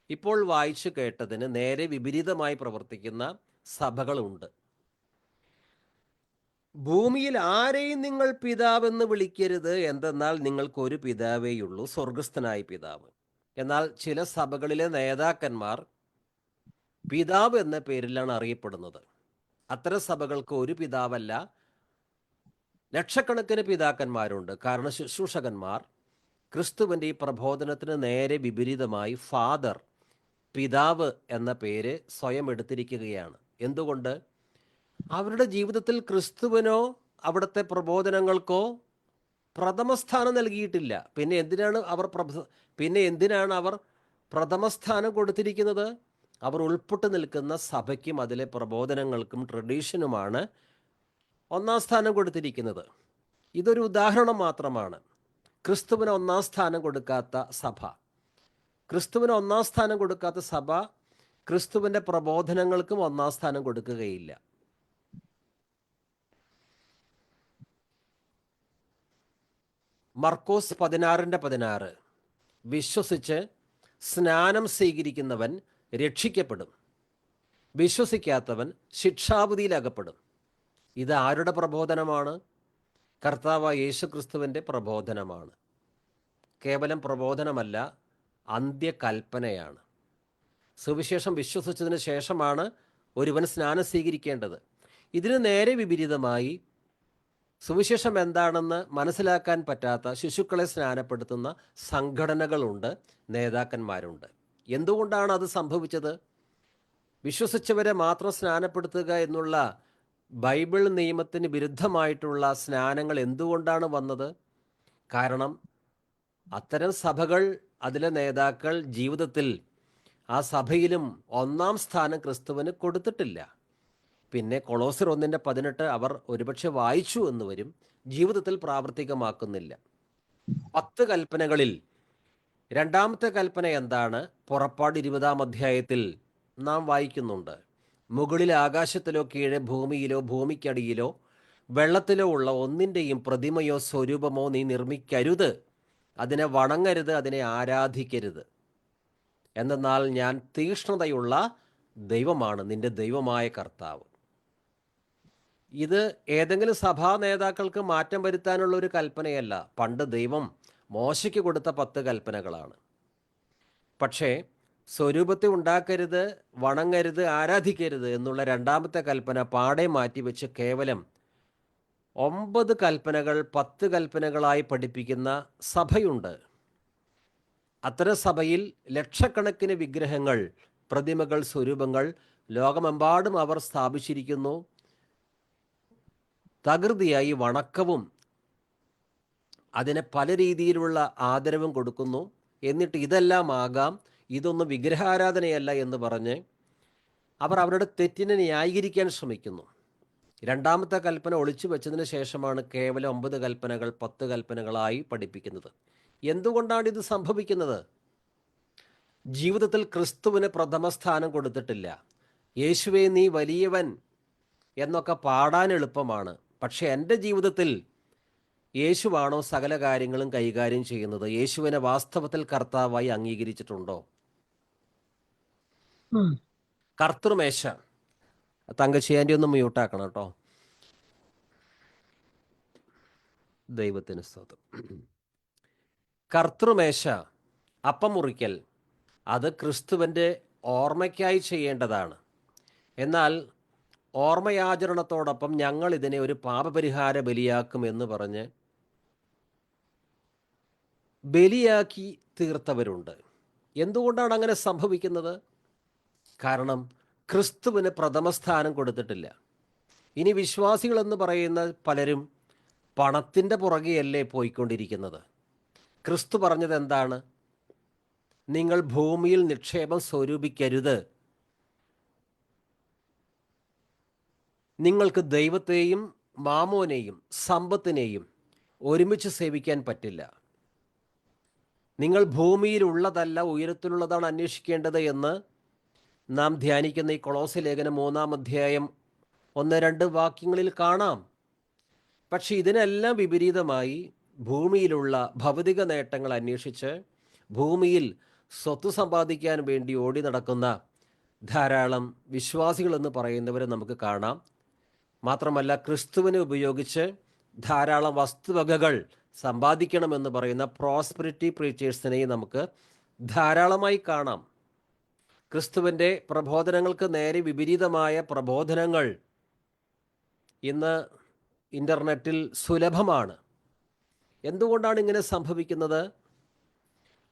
ഇപ്പോൾ വായിച്ചു കേട്ടതിന് നേരെ വിപരീതമായി പ്രവർത്തിക്കുന്ന സഭകളുണ്ട്. ഭൂമിയിൽ ആരെയും നിങ്ങൾ പിതാവെന്ന് വിളിക്കരുത്, എന്തെന്നാൽ നിങ്ങൾക്കൊരു പിതാവേയുള്ളൂ, സ്വർഗസ്ഥനായ പിതാവ്. എന്നാൽ ചില സഭകളിലെ നേതാക്കന്മാർ പിതാവ് എന്ന പേരിലാണ് അറിയപ്പെടുന്നത്. അത്തരം സഭകൾക്ക് ഒരു പിതാവല്ല, ലക്ഷക്കണക്കിന് പിതാക്കന്മാരുണ്ട്. കാരണം ശുശ്രൂഷകന്മാർ ക്രിസ്തുവിൻ്റെ ഈ പ്രബോധനത്തിന് നേരെ വിപരീതമായി ഫാദർ, പിതാവ് എന്ന പേര് സ്വയം എടുത്തിരിക്കുകയാണ്. എന്തുകൊണ്ട്? അവരുടെ ജീവിതത്തിൽ ക്രിസ്തുവിനോ അവിടുത്തെ പ്രബോധനങ്ങൾക്കോ പ്രഥമസ്ഥാനം നൽകിയിട്ടില്ല. പിന്നെ എന്തിനാണ് അവർ പ്രഥമസ്ഥാനം കൊടുത്തിരിക്കുന്നത്? അവർ ഉൾപ്പെട്ട് നിൽക്കുന്ന സഭയ്ക്കും അതിലെ പ്രബോധനങ്ങൾക്കും ട്രഡീഷനുമാണ് ഒന്നാം സ്ഥാനം കൊടുത്തിരിക്കുന്നത്. ഇതൊരു ഉദാഹരണം മാത്രമാണ്. ക്രിസ്തുവിന് ഒന്നാം സ്ഥാനം കൊടുക്കാത്ത സഭ, ക്രിസ്തുവിൻ്റെ പ്രബോധനങ്ങൾക്കും ഒന്നാം സ്ഥാനം കൊടുക്കുകയില്ല. മർക്കോസ് 16:16, വിശ്വസിച്ച് സ്നാനം സ്വീകരിക്കുന്നവൻ രക്ഷിക്കപ്പെടും, വിശ്വസിക്കാത്തവൻ ശിക്ഷാവിധിയിലകപ്പെടും. ഇത് ആരുടെ പ്രബോധനമാണ്? കർത്താവായ യേശുക്രിസ്തുവിൻ്റെ പ്രബോധനമാണ്. കേവലം പ്രബോധനമല്ല, അന്ത്യകൽപ്പനയാണ്. സുവിശേഷം വിശ്വസിച്ചതിന് ശേഷമാണ് ഒരുവൻ സ്നാനം സ്വീകരിക്കേണ്ടത്. ഇതിന് നേരെ വിപരീതമായി സുവിശേഷം എന്താണെന്ന് മനസ്സിലാക്കാൻ പറ്റാത്ത ശിശുക്കളെ സ്നാനപ്പെടുത്തുന്ന സംഘടനകളുണ്ട്, നേതാക്കന്മാരുണ്ട്. എന്തുകൊണ്ടാണ് അത് സംഭവിച്ചത്? വിശ്വസിച്ചവരെ മാത്രം സ്നാനപ്പെടുത്തുക എന്നുള്ള ബൈബിൾ നിയമത്തിന് വിരുദ്ധമായിട്ടുള്ള സ്നാനങ്ങൾ എന്തുകൊണ്ടാണ് വന്നത്? കാരണം അത്തരം സഭകൾ, അതിലെ നേതാക്കൾ ജീവിതത്തിൽ ആ സഭയിലും ഒന്നാം സ്ഥാനം ക്രിസ്തുവിന് കൊടുത്തിട്ടില്ല. പിന്നെ കൊളോസ്യർ 1:18 അവർ ഒരുപക്ഷെ വായിച്ചു എന്ന് വരും, ജീവിതത്തിൽ പ്രാവർത്തികമാക്കുന്നില്ല. 10 കൽപ്പനകളിൽ രണ്ടാമത്തെ കൽപ്പന എന്താണ്? പുറപ്പാട് 20-ാം അധ്യായത്തിൽ നാം വായിക്കുന്നുണ്ട്. മുകളിൽ ആകാശത്തിലോ കീഴെ ഭൂമിയിലോ ഭൂമിക്കടിയിലോ വെള്ളത്തിലോ ഉള്ള ഒന്നിൻ്റെയും പ്രതിമയോ സ്വരൂപമോ നീ നിർമ്മിക്കരുത്, അതിനെ വണങ്ങരുത്, അതിനെ ആരാധിക്കരുത്. എന്തെന്നാൽ ഞാൻ തീക്ഷ്ണതയുള്ള ദൈവമാണ്, നിന്റെ ദൈവമായ കർത്താവ്. ഇത് ഏതെങ്കിലും സഭാ നേതാക്കൾക്ക് മാറ്റം വരുത്താനുള്ള ഒരു കൽപ്പനയല്ല. പണ്ട് ദൈവം മോശയ്ക്ക് കൊടുത്ത 10 കൽപ്പനകളാണ്. പക്ഷേ സ്വരൂപത്തെ ഉണ്ടാക്കരുത്, വണങ്ങരുത്, ആരാധിക്കരുത് എന്നുള്ള രണ്ടാമത്തെ കൽപ്പന പാടെ മാറ്റിവെച്ച് കേവലം 9 കൽപ്പനകൾ 10 കൽപ്പനകളായി പഠിപ്പിക്കുന്ന സഭയുണ്ട്. അത്തരം സഭയിൽ ലക്ഷക്കണക്കിന് വിഗ്രഹങ്ങൾ, പ്രതിമകൾ, സ്വരൂപങ്ങൾ ലോകമെമ്പാടും അവർ സ്ഥാപിച്ചിരിക്കുന്നു. തകൃതിയായി വണക്കവും അതിനെ പല രീതിയിലുള്ള ആദരവും കൊടുക്കുന്നു. എന്നിട്ട് ഇതെല്ലാം ആകാം, ഇതൊന്നും വിഗ്രഹാരാധനയല്ല എന്ന് പറഞ്ഞ് അവർ അവരുടെ തെറ്റിനെ ന്യായീകരിക്കാൻ ശ്രമിക്കുന്നു. രണ്ടാമത്തെ കൽപ്പന ഒളിച്ചു വെച്ചതിന് ശേഷമാണ് കേവലം 9 കൽപ്പനകൾ 10 കൽപ്പനകളായി പഠിപ്പിക്കുന്നത്. എന്തുകൊണ്ടാണ് ഇത് സംഭവിക്കുന്നത്? ജീവിതത്തിൽ ക്രിസ്തുവിന് പ്രഥമ സ്ഥാനം കൊടുത്തിട്ടില്ല. യേശുവേ നീ വലിയവൻ എന്നൊക്കെ പാടാൻ എളുപ്പമാണ്. പക്ഷെ എൻ്റെ ജീവിതത്തിൽ യേശുവാണോ സകല കാര്യങ്ങളും കൈകാര്യം ചെയ്യുന്നത്? യേശുവിനെ വാസ്തവത്തിൽ കർത്താവായി അംഗീകരിച്ചിട്ടുണ്ടോ? കർത്തൃമേശ, തങ്കച്ചിയാൻ്റെ ഒന്ന് മ്യൂട്ടാക്കണം കേട്ടോ. ദൈവത്തിന് സ്തോത്രം. കർത്തൃമേശ, അപ്പം മുറിക്കൽ, അത് ക്രിസ്തുവിൻ്റെ ഓർമ്മയ്ക്കായി ചെയ്യേണ്ടതാണ്. എന്നാൽ ഓർമ്മയാചരണത്തോടൊപ്പം ഞങ്ങൾ ഇതിനെ ഒരു പാപപരിഹാര ബലിയാക്കും എന്ന് പറഞ്ഞ് ബലിയാക്കി തീർത്തവരുണ്ട്. എന്തുകൊണ്ടാണ് അങ്ങനെ സംഭവിക്കുന്നത്? കാരണം ക്രിസ്തുവിന് പ്രഥമസ്ഥാനം കൊടുത്തിട്ടില്ല. ഇനി വിശ്വാസികളെന്ന് പറയുന്ന പലരും പണത്തിൻ്റെ പുറകെയല്ലേ പോയിക്കൊണ്ടിരിക്കുന്നത്? ക്രിസ്തു പറഞ്ഞത് എന്താണ്? നിങ്ങൾ ഭൂമിയിൽ നിക്ഷേപം സ്വരൂപിക്കരുത്. നിങ്ങൾക്ക് ദൈവത്തെയും മാമോനെയും സമ്പത്തിനെയും ഒരുമിച്ച് സേവിക്കാൻ പറ്റില്ല. നിങ്ങൾ ഭൂമിയിലുള്ളതല്ല ഉയരത്തിലുള്ളതാണ് അന്വേഷിക്കേണ്ടത് എന്ന് നാം ധ്യാനിക്കുന്ന ഈ കൊളോസ്യ ലേഖനം 3-ാം അധ്യായം 1-2 വാക്യങ്ങളിൽ കാണാം. പക്ഷെ ഇതിനെല്ലാം വിപരീതമായി ഭൂമിയിലുള്ള ഭൗതിക നേട്ടങ്ങൾ അന്വേഷിച്ച് ഭൂമിയിൽ സ്വത്ത് സമ്പാദിക്കാൻ വേണ്ടി ഓടി നടക്കുന്ന ധാരാളം വിശ്വാസികളെന്ന് പറയുന്നവരെ നമുക്ക് കാണാം. മാത്രമല്ല ക്രിസ്തുവിനെ ഉപയോഗിച്ച് ധാരാളം വസ്തുവകകൾ സമ്പാദിക്കണമെന്ന് പറയുന്ന പ്രോസ്പെരിറ്റി പ്രീച്ചേഴ്സിനെയും നമുക്ക് ധാരാളമായി കാണാം. ക്രിസ്തുവിൻ്റെ പ്രബോധനങ്ങൾക്ക് നേരെ വിപരീതമായ പ്രബോധനങ്ങൾ ഇന്ന് ഇൻ്റർനെറ്റിൽ സുലഭമാണ്. എന്തുകൊണ്ടാണ് ഇങ്ങനെ സംഭവിക്കുന്നത്?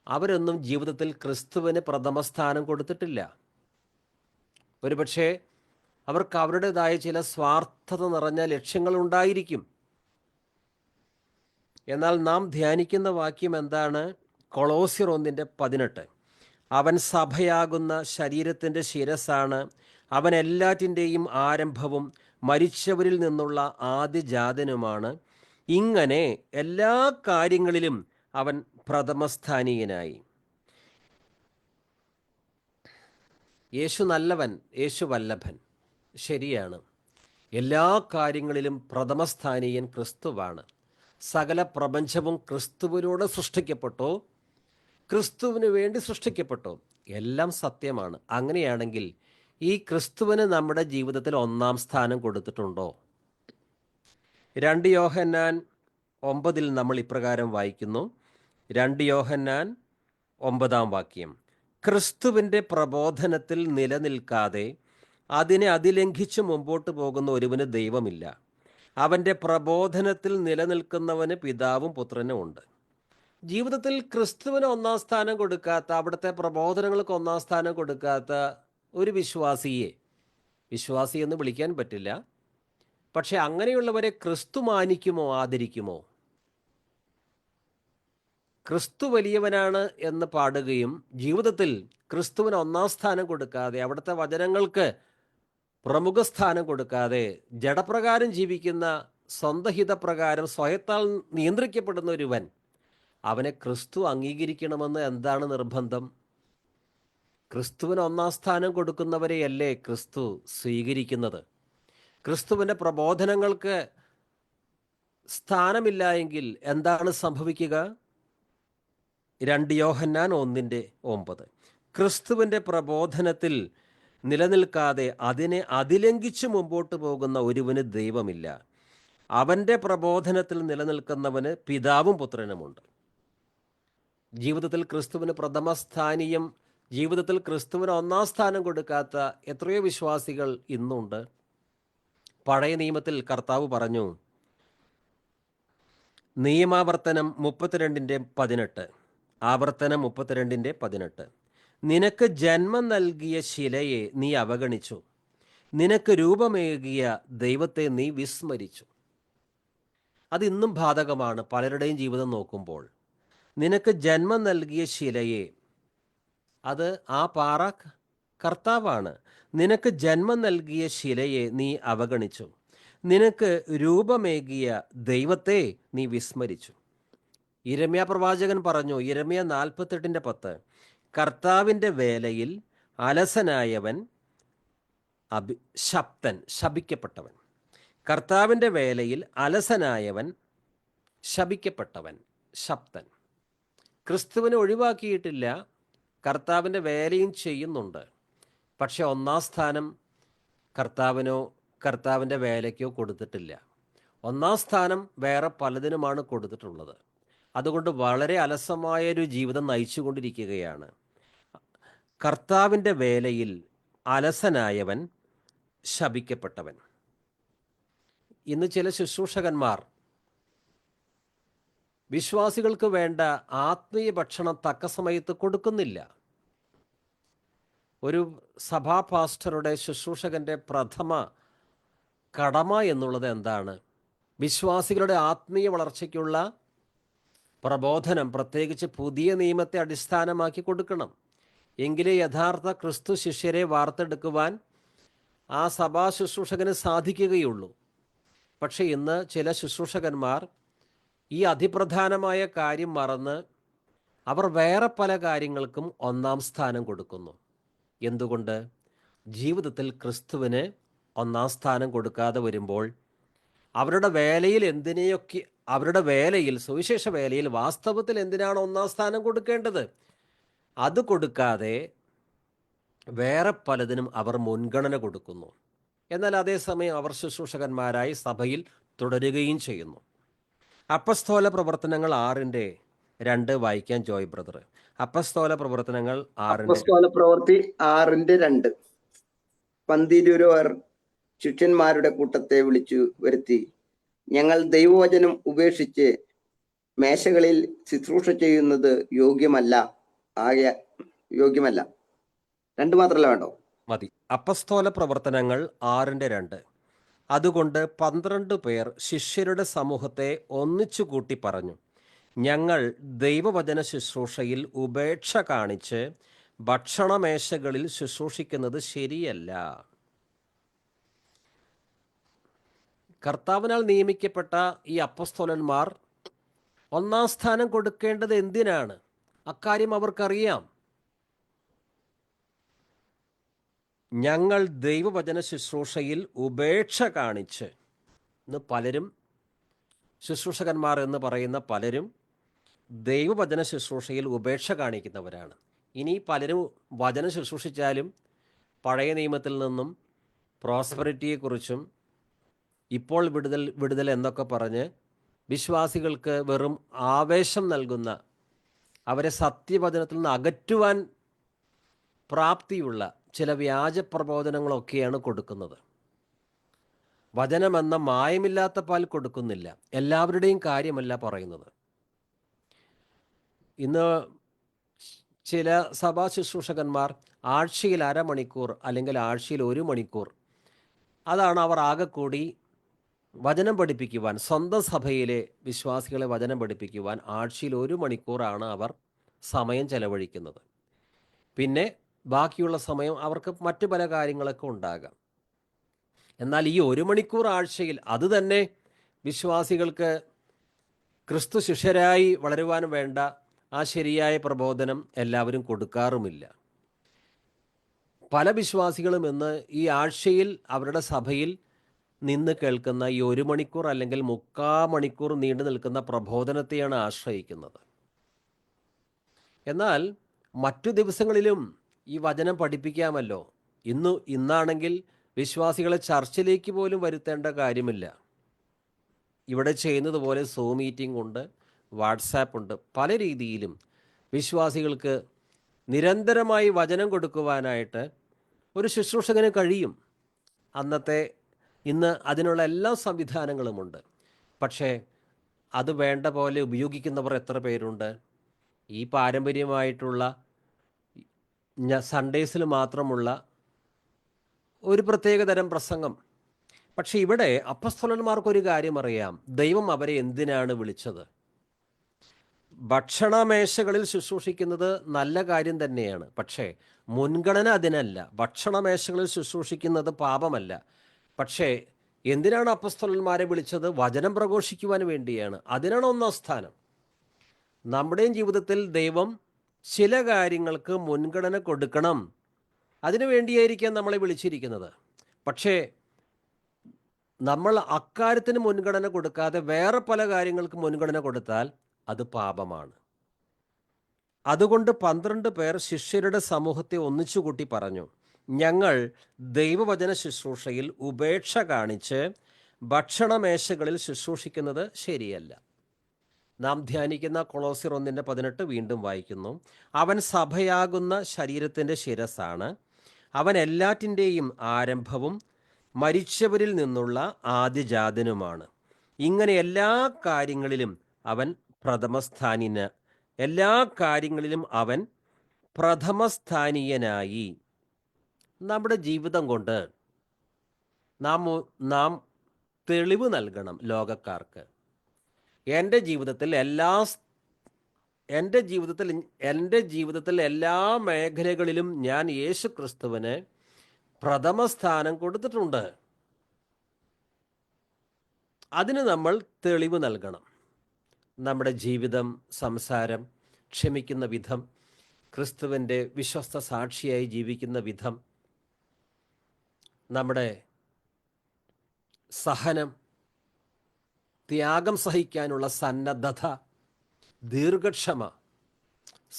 അവരൊന്നും ജീവിതത്തിൽ ക്രിസ്തുവിന് പ്രഥമസ്ഥാനം കൊടുത്തിട്ടില്ല. ഒരുപക്ഷെ അവർക്ക് അവരുടേതായ ചില സ്വാർത്ഥത നിറഞ്ഞ ലക്ഷ്യങ്ങളുണ്ടായിരിക്കും. എന്നാൽ നാം ധ്യാനിക്കുന്ന വാക്യം എന്താണ്? കൊളോസ്യർ 1:18. അവൻ സഭയാകുന്ന ശരീരത്തിൻ്റെ ശിരസ്സാണ്. അവൻ എല്ലാറ്റിൻ്റെയും ആരംഭവും മരിച്ചവരിൽ നിന്നുള്ള ആദ്യജാതനുമാണ്. ഇങ്ങനെ എല്ലാ കാര്യങ്ങളിലും അവൻ പ്രഥമസ്ഥാനീയനായി. യേശു നല്ലവൻ, യേശു വല്ലഭൻ. ശരിയാണ്. എല്ലാ കാര്യങ്ങളിലും പ്രഥമസ്ഥാനീയൻ ക്രിസ്തുവാണ്. സകല പ്രപഞ്ചവും ക്രിസ്തുവിലൂടെ സൃഷ്ടിക്കപ്പെട്ടു, ക്രിസ്തുവിന് വേണ്ടി സൃഷ്ടിക്കപ്പെട്ടു. എല്ലാം സത്യമാണ്. അങ്ങനെയാണെങ്കിൽ ഈ ക്രിസ്തുവിന് നമ്മുടെ ജീവിതത്തിൽ 1-ാം സ്ഥാനം കൊടുത്തിട്ടുണ്ടോ? 2 യോഹന്നാൻ 9 നമ്മൾ ഇപ്രകാരം വായിക്കുന്നു. 2 യോഹന്നാൻ 9-ാം വാക്യം. ക്രിസ്തുവിൻ്റെ പ്രബോധനത്തിൽ നിലനിൽക്കാതെ അതിനെ അതിലംഘിച്ച് മുമ്പോട്ട് പോകുന്ന ഒരുവന് ദൈവമില്ല. അവൻ്റെ പ്രബോധനത്തിൽ നിലനിൽക്കുന്നവന് പിതാവും പുത്രനും ഉണ്ട്. ജീവിതത്തിൽ ക്രിസ്തുവിന് 1-ാം സ്ഥാനം കൊടുക്കാത്ത, അവിടുത്തെ പ്രബോധനങ്ങൾക്ക് 1-ാം സ്ഥാനം കൊടുക്കാത്ത ഒരു വിശ്വാസി എന്ന് വിളിക്കാൻ പറ്റില്ല. പക്ഷെ അങ്ങനെയുള്ളവരെ ക്രിസ്തു മാനിക്കുമോ, ആദരിക്കുമോ? ക്രിസ്തു വലിയവനാണ് എന്ന് പാടുകയും ജീവിതത്തിൽ ക്രിസ്തുവിന് 1-ാം സ്ഥാനം കൊടുക്കാതെ, അവിടുത്തെ വചനങ്ങൾക്ക് പ്രമുഖ സ്ഥാനം കൊടുക്കാതെ ജഡപ്രകാരം ജീവിക്കുന്ന, സ്വന്തം ഹിതപ്രകാരം സ്വയത്താൽ നിയന്ത്രിക്കപ്പെടുന്ന ഒരുവൻ, അവനെ ക്രിസ്തു അംഗീകരിക്കണമെന്ന് എന്താണ് നിർബന്ധം? ക്രിസ്തുവിന് 1-ാം സ്ഥാനം കൊടുക്കുന്നവരെയല്ലേ ക്രിസ്തു സ്വീകരിക്കുന്നത്? ക്രിസ്തുവിൻ്റെ പ്രബോധനങ്ങൾക്ക് സ്ഥാനമില്ല എങ്കിൽ എന്താണ് സംഭവിക്കുക? 2 യോഹന്നാൻ 1:9. ക്രിസ്തുവിൻ്റെ പ്രബോധനത്തിൽ നിലനിൽക്കാതെ അതിനെ അതിലംഘിച്ച് മുമ്പോട്ട് പോകുന്ന ഒരുവന് ദൈവമില്ല. അവൻ്റെ പ്രബോധനത്തിൽ നിലനിൽക്കുന്നവന് പിതാവും പുത്രനുമുണ്ട്. ജീവിതത്തിൽ ക്രിസ്തുവിന് പ്രഥമസ്ഥാനീയം, ജീവിതത്തിൽ ക്രിസ്തുവിന് ഒന്നാം സ്ഥാനം കൊടുക്കാത്ത എത്രയോ വിശ്വാസികൾ ഇന്നുണ്ട്. പഴയ നിയമത്തിൽ കർത്താവ് പറഞ്ഞു, നിയമാവർത്തനം 32:18, ആവർത്തനം 32:18, നിനക്ക് ജന്മം നൽകിയ ശിലയെ നീ അവഗണിച്ചു, നിനക്ക് രൂപമേകിയ ദൈവത്തെ നീ വിസ്മരിച്ചു. അതിന്നും ബാധകമാണ് പലരുടെയും ജീവിതം നോക്കുമ്പോൾ. നിനക്ക് ജന്മം നൽകിയ ശിലയെ, അത് ആ പാറ കർത്താവാണ്. നിനക്ക് ജന്മം നൽകിയ ശിലയെ നീ അവഗണിച്ചു, നിനക്ക് രൂപമേകിയ ദൈവത്തെ നീ വിസ്മരിച്ചു. യിരെമ്യാ പ്രവാചകൻ പറഞ്ഞു, യിരെമ്യാ 48:10, കർത്താവിൻ്റെ വേലയിൽ അലസനായവൻ ശപിക്കപ്പെട്ടവൻ. കർത്താവിൻ്റെ വേലയിൽ അലസനായവൻ ശപിക്കപ്പെട്ടവൻ, ശപ്തൻ. ക്രിസ്തുവിനെ ഒഴിവാക്കിയിട്ടില്ല, കർത്താവിൻ്റെ വേലയും ചെയ്യുന്നുണ്ട്. പക്ഷെ ഒന്നാം സ്ഥാനം കർത്താവിനോ കർത്താവിൻ്റെ വേലയ്ക്കോ കൊടുത്തിട്ടില്ല. ഒന്നാം സ്ഥാനം വേറെ പലതിനുമാണ് കൊടുത്തിട്ടുള്ളത്. അതുകൊണ്ട് വളരെ അലസമായൊരു ജീവിതം നയിച്ചുകൊണ്ടിരിക്കുകയാണ്. കർത്താവിൻ്റെ വേലയിൽ അലസനായവൻ ശപിക്കപ്പെട്ടവൻ. ഇന്ന് ചില ശുശ്രൂഷകന്മാർ വിശ്വാസികൾക്ക് വേണ്ട ആത്മീയ ഭക്ഷണം തക്ക സമയത്ത് കൊടുക്കുന്നില്ല. ഒരു സഭാ പാസ്റ്ററുടെ, ശുശ്രൂഷകൻ്റെ പ്രഥമ കടമ എന്നുള്ളത് എന്താണ്? വിശ്വാസികളുടെ ആത്മീയ വളർച്ചയ്ക്കുള്ള പ്രബോധനം, പ്രത്യേകിച്ച് പുതിയ നിയമത്തെ അടിസ്ഥാനമാക്കി കൊടുക്കണം. എങ്കിലേ യഥാർത്ഥ ക്രിസ്തു ശിഷ്യരെ വാർത്തെടുക്കുവാൻ ആ സഭാ ശുശ്രൂഷകന് സാധിക്കുകയുള്ളൂ. പക്ഷേ ഇന്ന് ചില ശുശ്രൂഷകന്മാർ ഈ അതിപ്രധാനമായ കാര്യം മറന്ന് അവർ വേറെ പല കാര്യങ്ങൾക്കും ഒന്നാം സ്ഥാനം കൊടുക്കുന്നു. എന്തുകൊണ്ട്? ജീവിതത്തിൽ ക്രിസ്തുവിന് ഒന്നാം സ്ഥാനം കൊടുക്കാതെ വരുമ്പോൾ അവരുടെ വേലയിൽ അവരുടെ വേലയിൽ, സുവിശേഷ വേലയിൽ വാസ്തവത്തിൽ എന്തിനാണ് ഒന്നാം സ്ഥാനം കൊടുക്കേണ്ടത്? അത് കൊടുക്കാതെ വേറെ പലതിനും അവർ മുൻഗണന കൊടുക്കുന്നു. എന്നാൽ അതേസമയം അവർ ശുശ്രൂഷകന്മാരായി സഭയിൽ തുടരുകയും ചെയ്യുന്നു. അപ്പസ്തോല പ്രവർത്തനങ്ങൾ 6:2 വായിക്കാൻ ജോയ് ബ്രദർ. അപ്പസ്തോല പ്രവർത്തനങ്ങൾ 6. അപ്പസ്തോല പ്രവൃത്തി 6:2. പന്തിരുവർ ശിഷ്യന്മാരുടെ കൂട്ടത്തെ വിളിച്ചു വരുത്തി, ഞങ്ങൾ ദൈവവചനം ഉപേക്ഷിച്ച് മേശകളിൽ ശുശ്രൂഷ ചെയ്യുന്നത് യോഗ്യമല്ല. 2 മാത്രമല്ല വേണ്ടോ? മതി. അപ്പസ്തോല പ്രവർത്തനങ്ങൾ 6:2. അതുകൊണ്ട് 12 പേർ ശിഷ്യരുടെ സമൂഹത്തെ ഒന്നിച്ചുകൂട്ടി പറഞ്ഞു, ഞങ്ങൾ ദൈവവചന ശുശ്രൂഷയിൽ ഉപേക്ഷ കാണിച്ച് ഭക്ഷണമേശകളിൽ ശുശ്രൂഷിക്കുന്നത് ശരിയല്ല. കർത്താവിനാൽ നിയമിക്കപ്പെട്ട ഈ അപ്പസ്തോലന്മാർ ഒന്നാം സ്ഥാനം കൊടുക്കേണ്ടത് എന്തിനാണ്? അക്കാര്യം അവർക്കറിയാം. ഞങ്ങൾ ദൈവവചന ശുശ്രൂഷയിൽ ഉപേക്ഷ കാണിച്ച്, ഇന്ന് പലരും ശുശ്രൂഷകന്മാർ എന്ന് പറയുന്ന പലരും ദൈവവചന ശുശ്രൂഷയിൽ ഉപേക്ഷ കാണിക്കുന്നവരാണ്. ഇനി പലരും വചനം ശുശ്രൂഷിച്ചാലും പഴയ നിയമത്തിൽ നിന്നും പ്രോസ്പെറിറ്റിയെക്കുറിച്ചും ഇപ്പോൾ വിടുതൽ എന്നൊക്കെ പറഞ്ഞ് വിശ്വാസികൾക്ക് വെറും ആവേശം നൽകുന്ന, അവരെ സത്യവചനത്തിൽ നിന്ന് അകറ്റുവാൻ പ്രാപ്തിയുള്ള ചില വ്യാജ പ്രബോധനങ്ങളൊക്കെയാണ് കൊടുക്കുന്നത്. വചനമെന്ന മായമില്ലാത്ത പാൽ കൊടുക്കുന്നില്ല. എല്ലാവരുടെയും കാര്യമല്ല പറയുന്നത്. ഇന്ന് ചില സഭാ ശുശ്രൂഷകന്മാർ ആഴ്ചയിൽ അരമണിക്കൂർ അല്ലെങ്കിൽ ആഴ്ചയിൽ 1 മണിക്കൂർ, അതാണ് അവർ ആകെ കൂടി വചനം പഠിപ്പിക്കുവാൻ, സ്വന്തം സഭയിലെ വിശ്വാസികളെ വചനം പഠിപ്പിക്കുവാൻ ആഴ്ചയിൽ 1 മണിക്കൂറാണ് അവർ സമയം ചെലവഴിക്കുന്നത്. പിന്നെ ബാക്കിയുള്ള സമയം അവർക്ക് മറ്റു പല കാര്യങ്ങളൊക്കെ ഉണ്ടാകാം. എന്നാൽ ഈ 1 മണിക്കൂർ ആഴ്ചയിൽ അത് തന്നെ വിശ്വാസികൾക്ക് ക്രിസ്തു ശിഷ്യരായി വളരുവാൻ വേണ്ട ആ ശരിയായ പ്രബോധനം എല്ലാവരും കൊടുക്കാറുമില്ല. പല വിശ്വാസികളും ഇന്ന് ഈ ആഴ്ചയിൽ അവരുടെ സഭയിൽ നിന്ന് കേൾക്കുന്ന ഈ 1 മണിക്കൂർ അല്ലെങ്കിൽ 3/4 മണിക്കൂർ നീണ്ടു നിൽക്കുന്ന പ്രബോധനത്തെയാണ് ആശ്രയിക്കുന്നത്. എന്നാൽ മറ്റു ദിവസങ്ങളിലും ഈ വചനം പഠിപ്പിക്കാമല്ലോ. ഇന്നാണെങ്കിൽ വിശ്വാസികളെ ചർച്ചിലേക്ക് പോലും വരുത്തേണ്ട കാര്യമില്ല. ഇവിടെ ചെയ്യുന്നത് പോലെ സൂം മീറ്റിംഗ് ഉണ്ട്, വാട്സാപ്പ് ഉണ്ട്. പല രീതിയിലും വിശ്വാസികൾക്ക് നിരന്തരമായി വചനം കൊടുക്കുവാനായിട്ട് ഒരു ശുശ്രൂഷകന് കഴിയും. ഇന്ന് അതിനുള്ള എല്ലാ സംവിധാനങ്ങളുമുണ്ട്. പക്ഷേ അത് വേണ്ട പോലെ ഉപയോഗിക്കുന്നവർ എത്ര പേരുണ്ട്? ഈ പാരമ്പര്യമായിട്ടുള്ള സൺഡേസിൽ മാത്രമുള്ള ഒരു പ്രത്യേക തരം പ്രസംഗം. പക്ഷെ ഇവിടെ അപ്പസ്തലന്മാർക്കൊരു കാര്യം അറിയാം, ദൈവം അവരെ എന്തിനാണ് വിളിച്ചത്. ഭക്ഷണമേശകളിൽ ശുശ്രൂഷിക്കുന്നത് നല്ല കാര്യം തന്നെയാണ്, പക്ഷേ മുൻഗണന അതിനല്ല. ഭക്ഷണമേശകളിൽ ശുശ്രൂഷിക്കുന്നത് പാപമല്ല. പക്ഷേ എന്തിനാണ് അപ്പസ്തലന്മാരെ വിളിച്ചത്? വചനം പ്രഘോഷിക്കുവാൻ വേണ്ടിയാണ്. അതിനാണ് ഒന്നാം സ്ഥാനം. നമ്മുടെയും ജീവിതത്തിൽ ദൈവം ചില കാര്യങ്ങൾക്ക് മുൻഗണന കൊടുക്കണം. അതിനു വേണ്ടിയായിരിക്കാം നമ്മളെ വിളിച്ചിരിക്കുന്നത്. പക്ഷേ നമ്മൾ അക്കാര്യത്തിന് മുൻഗണന കൊടുക്കാതെ വേറെ പല കാര്യങ്ങൾക്ക് മുൻഗണന കൊടുത്താൽ അത് പാപമാണ്. അതുകൊണ്ട് 12 പേർ ശിഷ്യരുടെ സമൂഹത്തെ ഒന്നിച്ചുകൂട്ടി പറഞ്ഞു, ഞങ്ങൾ ദൈവവചന ശുശ്രൂഷയിൽ ഉപേക്ഷ കാണിച്ച് ഭക്ഷണമേശകളിൽ ശുശ്രൂഷിക്കുന്നത് ശരിയല്ല. നാം ധ്യാനിക്കുന്ന കൊളോസ്യർ 1:18 വീണ്ടും വായിക്കുന്നു. അവൻ സഭയാകുന്ന ശരീരത്തിൻ്റെ ശിരസ്സാണ്. അവൻ എല്ലാറ്റിൻ്റെയും ആരംഭവും മരിച്ചവരിൽ നിന്നുള്ള ആദ്യജാതനുമാണ്. ഇങ്ങനെ എല്ലാ കാര്യങ്ങളിലും അവൻ പ്രഥമസ്ഥാനീയനായി. നമ്മുടെ ജീവിതം കൊണ്ട് നാം തെളിവ് നൽകണം ലോകക്കാർക്ക്. എൻ്റെ ജീവിതത്തിൽ എല്ലാ മേഖലകളിലും ഞാൻ യേശു ക്രിസ്തുവിന് പ്രഥമ സ്ഥാനം കൊടുത്തിട്ടുണ്ട്. അതിന് നമ്മൾ തെളിവ് നൽകണം. നമ്മുടെ ജീവിതം, സംസാരം, ക്ഷമിക്കുന്ന വിധം, ക്രിസ്തുവിൻ്റെ വിശ്വസ്ത സാക്ഷിയായി ജീവിക്കുന്ന വിധം, നമ്മുടെ സഹനം, ത്യാഗം സഹിക്കാനുള്ള സന്നദ്ധത, ദീർഘക്ഷമ,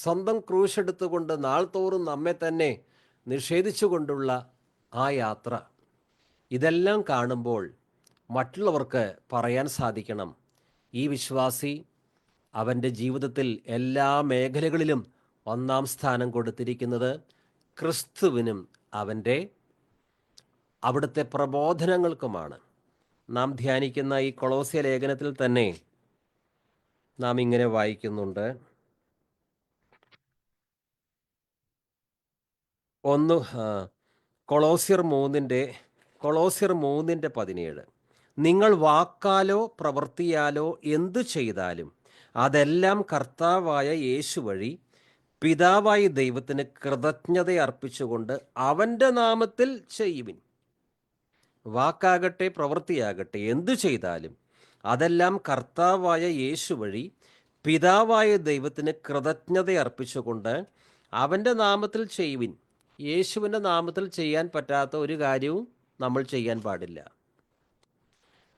സ്വന്തം ക്രൂശെടുത്തുകൊണ്ട് നാൾ തോറും നമ്മെ തന്നെ നിഷേധിച്ചുകൊണ്ടുള്ള ആ യാത്ര, ഇതെല്ലാം കാണുമ്പോൾ മറ്റുള്ളവർക്ക് പറയാൻ സാധിക്കണം, ഈ വിശ്വാസി അവൻ്റെ ജീവിതത്തിൽ എല്ലാ മേഖലകളിലും ഒന്നാം സ്ഥാനം കൊടുത്തിരിക്കുന്നത് ക്രിസ്തുവിനും അവിടുത്തെ പ്രബോധനങ്ങൾക്കുമാണ്. നാം ധ്യാനിക്കുന്ന ഈ കൊളോസ്യ ലേഖനത്തിൽ തന്നെ നാം ഇങ്ങനെ വായിക്കുന്നുണ്ട്. കൊളോസ്യർ 3:17, നിങ്ങൾ വാക്കാലോ പ്രവൃത്തിയാലോ എന്തു ചെയ്താലും അതെല്ലാം കർത്താവായ യേശു വഴി പിതാവായ ദൈവത്തിന് കൃതജ്ഞത അർപ്പിച്ചുകൊണ്ട് അവൻ്റെ നാമത്തിൽ ചെയ്യുവിൻ. വാക്കാകട്ടെ പ്രവൃത്തിയാകട്ടെ എന്തു ചെയ്താലും അതെല്ലാം കർത്താവായ യേശു വഴി പിതാവായ ദൈവത്തിന് കൃതജ്ഞത അർപ്പിച്ചുകൊണ്ട് അവൻ്റെ നാമത്തിൽ ചെയ്യുവിൻ. യേശുവിൻ്റെ നാമത്തിൽ ചെയ്യാൻ പറ്റാത്ത ഒരു കാര്യവും നമ്മൾ ചെയ്യാൻ പാടില്ല.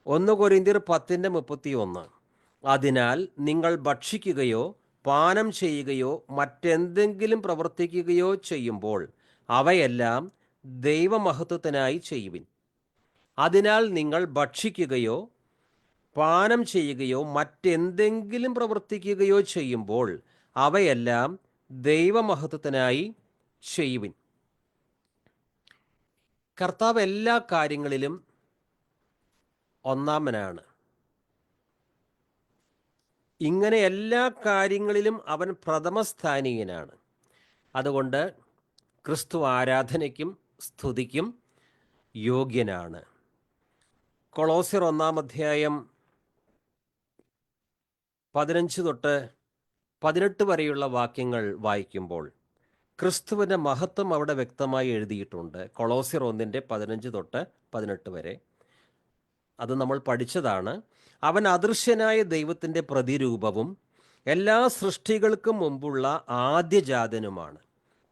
1 കൊരിന്ത്യർ 10:31, അതിനാൽ നിങ്ങൾ ഭക്ഷിക്കുകയോ പാനം ചെയ്യുകയോ മറ്റെന്തെങ്കിലും പ്രവർത്തിക്കുകയോ ചെയ്യുമ്പോൾ അവയെല്ലാം ദൈവമഹത്വത്തിനായി ചെയ്യുവിൻ. അതിനാൽ നിങ്ങൾ ഭക്ഷിക്കുകയോ പാനം ചെയ്യുകയോ മറ്റെന്തെങ്കിലും പ്രവർത്തിക്കുകയോ ചെയ്യുമ്പോൾ അവയെല്ലാം ദൈവമഹത്വത്തിനായി ചെയ്യുവിൻ. കർത്താവ് എല്ലാ കാര്യങ്ങളിലും ഒന്നാമനാണ്. ഇങ്ങനെ എല്ലാ കാര്യങ്ങളിലും അവൻ പ്രഥമസ്ഥാനീയനാണ്. അതുകൊണ്ട് ക്രിസ്തു ആരാധനയ്ക്കും സ്തുതിക്കും യോഗ്യനാണ്. കൊളോസ്യർ 1:15-18 വരെയുള്ള വാക്യങ്ങൾ വായിക്കുമ്പോൾ ക്രിസ്തുവിൻ്റെ മഹത്വം അവിടെ വ്യക്തമായി എഴുതിയിട്ടുണ്ട്. കൊളോസ്യർ 1:15-18 വരെ അത് നമ്മൾ പഠിച്ചതാണ്. അവൻ അദൃശ്യനായ ദൈവത്തിൻ്റെ പ്രതിരൂപവും എല്ലാ സൃഷ്ടികൾക്കും മുമ്പുള്ള ആദ്യജാതനുമാണ്.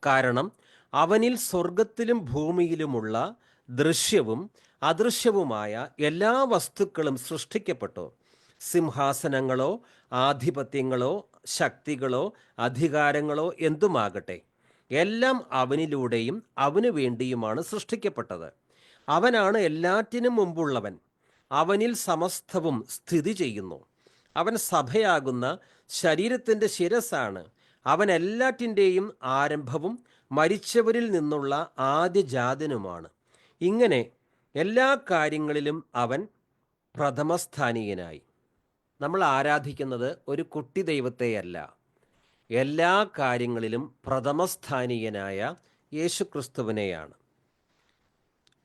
കാരണം അവനിൽ സ്വർഗത്തിലും ഭൂമിയിലുമുള്ള ദൃശ്യവും അദൃശ്യവുമായ എല്ലാ വസ്തുക്കളും സൃഷ്ടിക്കപ്പെട്ടു. സിംഹാസനങ്ങളോ ആധിപത്യങ്ങളോ ശക്തികളോ അധികാരങ്ങളോ എന്തുമാകട്ടെ, എല്ലാം അവനിലൂടെയും അവനു വേണ്ടിയുമാണ് സൃഷ്ടിക്കപ്പെട്ടത്. അവനാണ് എല്ലാറ്റിനും മുമ്പുള്ളവൻ. അവനിൽ സമസ്തവും സ്ഥിതി ചെയ്യുന്നു. അവൻ സഭയാകുന്ന ശരീരത്തിൻ്റെ ശിരസ്സാണ്. അവൻ എല്ലാറ്റിൻ്റെയും ആരംഭവും മരിച്ചവരിൽ നിന്നുള്ള ആദ്യജാതനുമാണ്. ഇങ്ങനെ എല്ലാ കാര്യങ്ങളിലും അവൻ പ്രഥമസ്ഥാനീയനായി. നമ്മൾ ആരാധിക്കുന്നത് ഒരു കുട്ടി ദൈവത്തെയല്ല, എല്ലാ കാര്യങ്ങളിലും പ്രഥമസ്ഥാനീയനായ യേശുക്രിസ്തുവിനെയാണ്.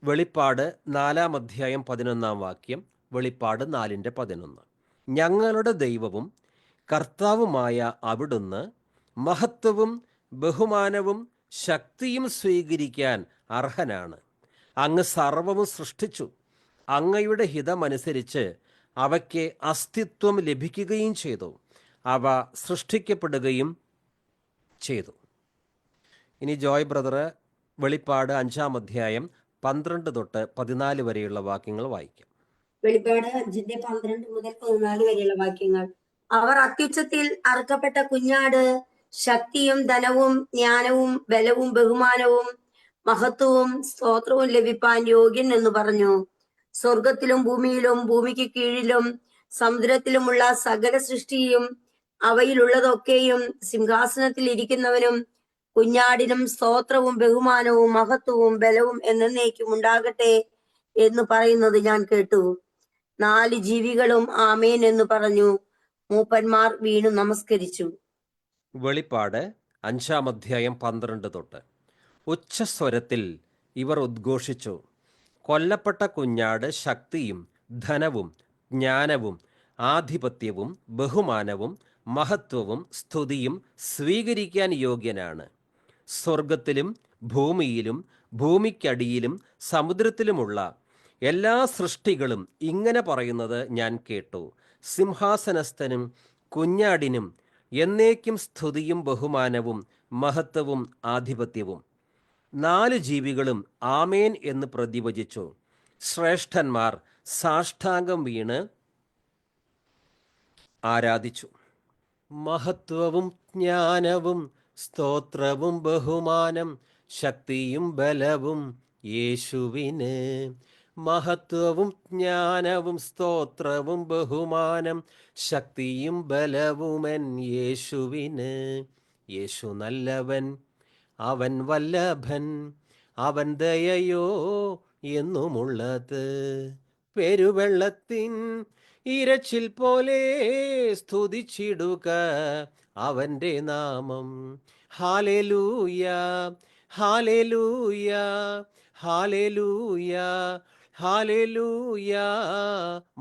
വെളിപ്പാട് 4-ാം അധ്യായം 11-ാം വാക്യം, വെളിപ്പാട് 4:11. ഞങ്ങളുടെ ദൈവവും കർത്താവുമായ അവിടുന്ന് മഹത്വവും ബഹുമാനവും ശക്തിയും സ്വീകരിക്കാൻ അർഹനാണ്. അങ്ങ് സർവവും സൃഷ്ടിച്ചു. അങ്ങയുടെ ഹിതമനുസരിച്ച് അവയ്ക്ക് അസ്തിത്വം ലഭിക്കുകയും ചെയ്തു. അവ സൃഷ്ടിക്കപ്പെടുകയും ചെയ്തു. ഇനി ജോയ് ബ്രദർ വെളിപ്പാട് 5-ാം അധ്യായം 12 തൊട്ട് 14 വരെയുള്ള വാക്യങ്ങൾ വായിക്കാം. വെളിപ്പാട് 5:12 മുതൽ 14 വരെയുള്ള വാക്യങ്ങൾ. അവർ അത്യുച്ചത്തിൽ അറുക്കപ്പെട്ട കുഞ്ഞാട് ശക്തിയും ധനവും ജ്ഞാനവും ബലവും ബഹുമാനവും മഹത്വവും സ്തോത്രവും ലഭിപ്പാൻ യോഗ്യൻ എന്ന് പറഞ്ഞു. സ്വർഗത്തിലും ഭൂമിയിലും ഭൂമിക്ക് കീഴിലും സമുദ്രത്തിലുമുള്ള സകല സൃഷ്ടിയും അവയിലുള്ളതൊക്കെയും സിംഹാസനത്തിൽ ഇരിക്കുന്നവനും കുഞ്ഞാടിനും സ്തോത്രവും ബഹുമാനവും മഹത്വവും ബലവും എന്നേക്കും ഉണ്ടാകട്ടെ എന്ന് പറയുന്നത് ഞാൻ കേട്ടു. 4 ജീവികളും ആമേൻ എന്ന് പറഞ്ഞു. മൂപ്പന്മാർ വീണു നമസ്കരിച്ചു. വെളിപ്പാട് 5-ാം അധ്യായം 12 തൊട്ട്. ഉച്ചസ്വരത്തിൽ ഇവർ ഉദ്ഘോഷിച്ചു, കൊല്ലപ്പെട്ട കുഞ്ഞാട് ശക്തിയും ധനവും ജ്ഞാനവും ആധിപത്യവും ബഹുമാനവും മഹത്വവും സ്തുതിയും സ്വീകരിക്കാൻ യോഗ്യനാണ്. സ്വർഗത്തിലും ഭൂമിയിലും ഭൂമിക്കടിയിലും സമുദ്രത്തിലുമുള്ള എല്ലാ സൃഷ്ടികളും ഇങ്ങനെ പറയുന്നത് ഞാൻ കേട്ടു. സിംഹാസനസ്ഥനും കുഞ്ഞാടിനും എന്നേക്കും സ്തുതിയും ബഹുമാനവും മഹത്വവും ആധിപത്യവും. 4 ജീവികളും ആമേൻ എന്ന് പ്രതിവചിച്ചു. ശ്രേഷ്ഠന്മാർ സാഷ്ടാംഗം വീണ് ആരാധിച്ചു. മഹത്വവും ജ്ഞാനവും സ്തോത്രവും ബഹുമാനം ശക്തിയും ബലവും യേശുവിന്. മഹത്വവും ജ്ഞാനവും സ്തോത്രവും ബഹുമാനം ശക്തിയും ബലവുമൻ യേശുവിന്. യേശു നല്ലവൻ, അവൻ വല്ലഭൻ, അവൻ ദയയോ എന്നുമുള്ളത്. പെരുവെള്ളത്തിൻ ഇരച്ചിൽ പോലെ സ്തുതിച്ചിടുക അവൻ്റെ നാമം. Hallelujah hallelujah hallelujah hallelujah.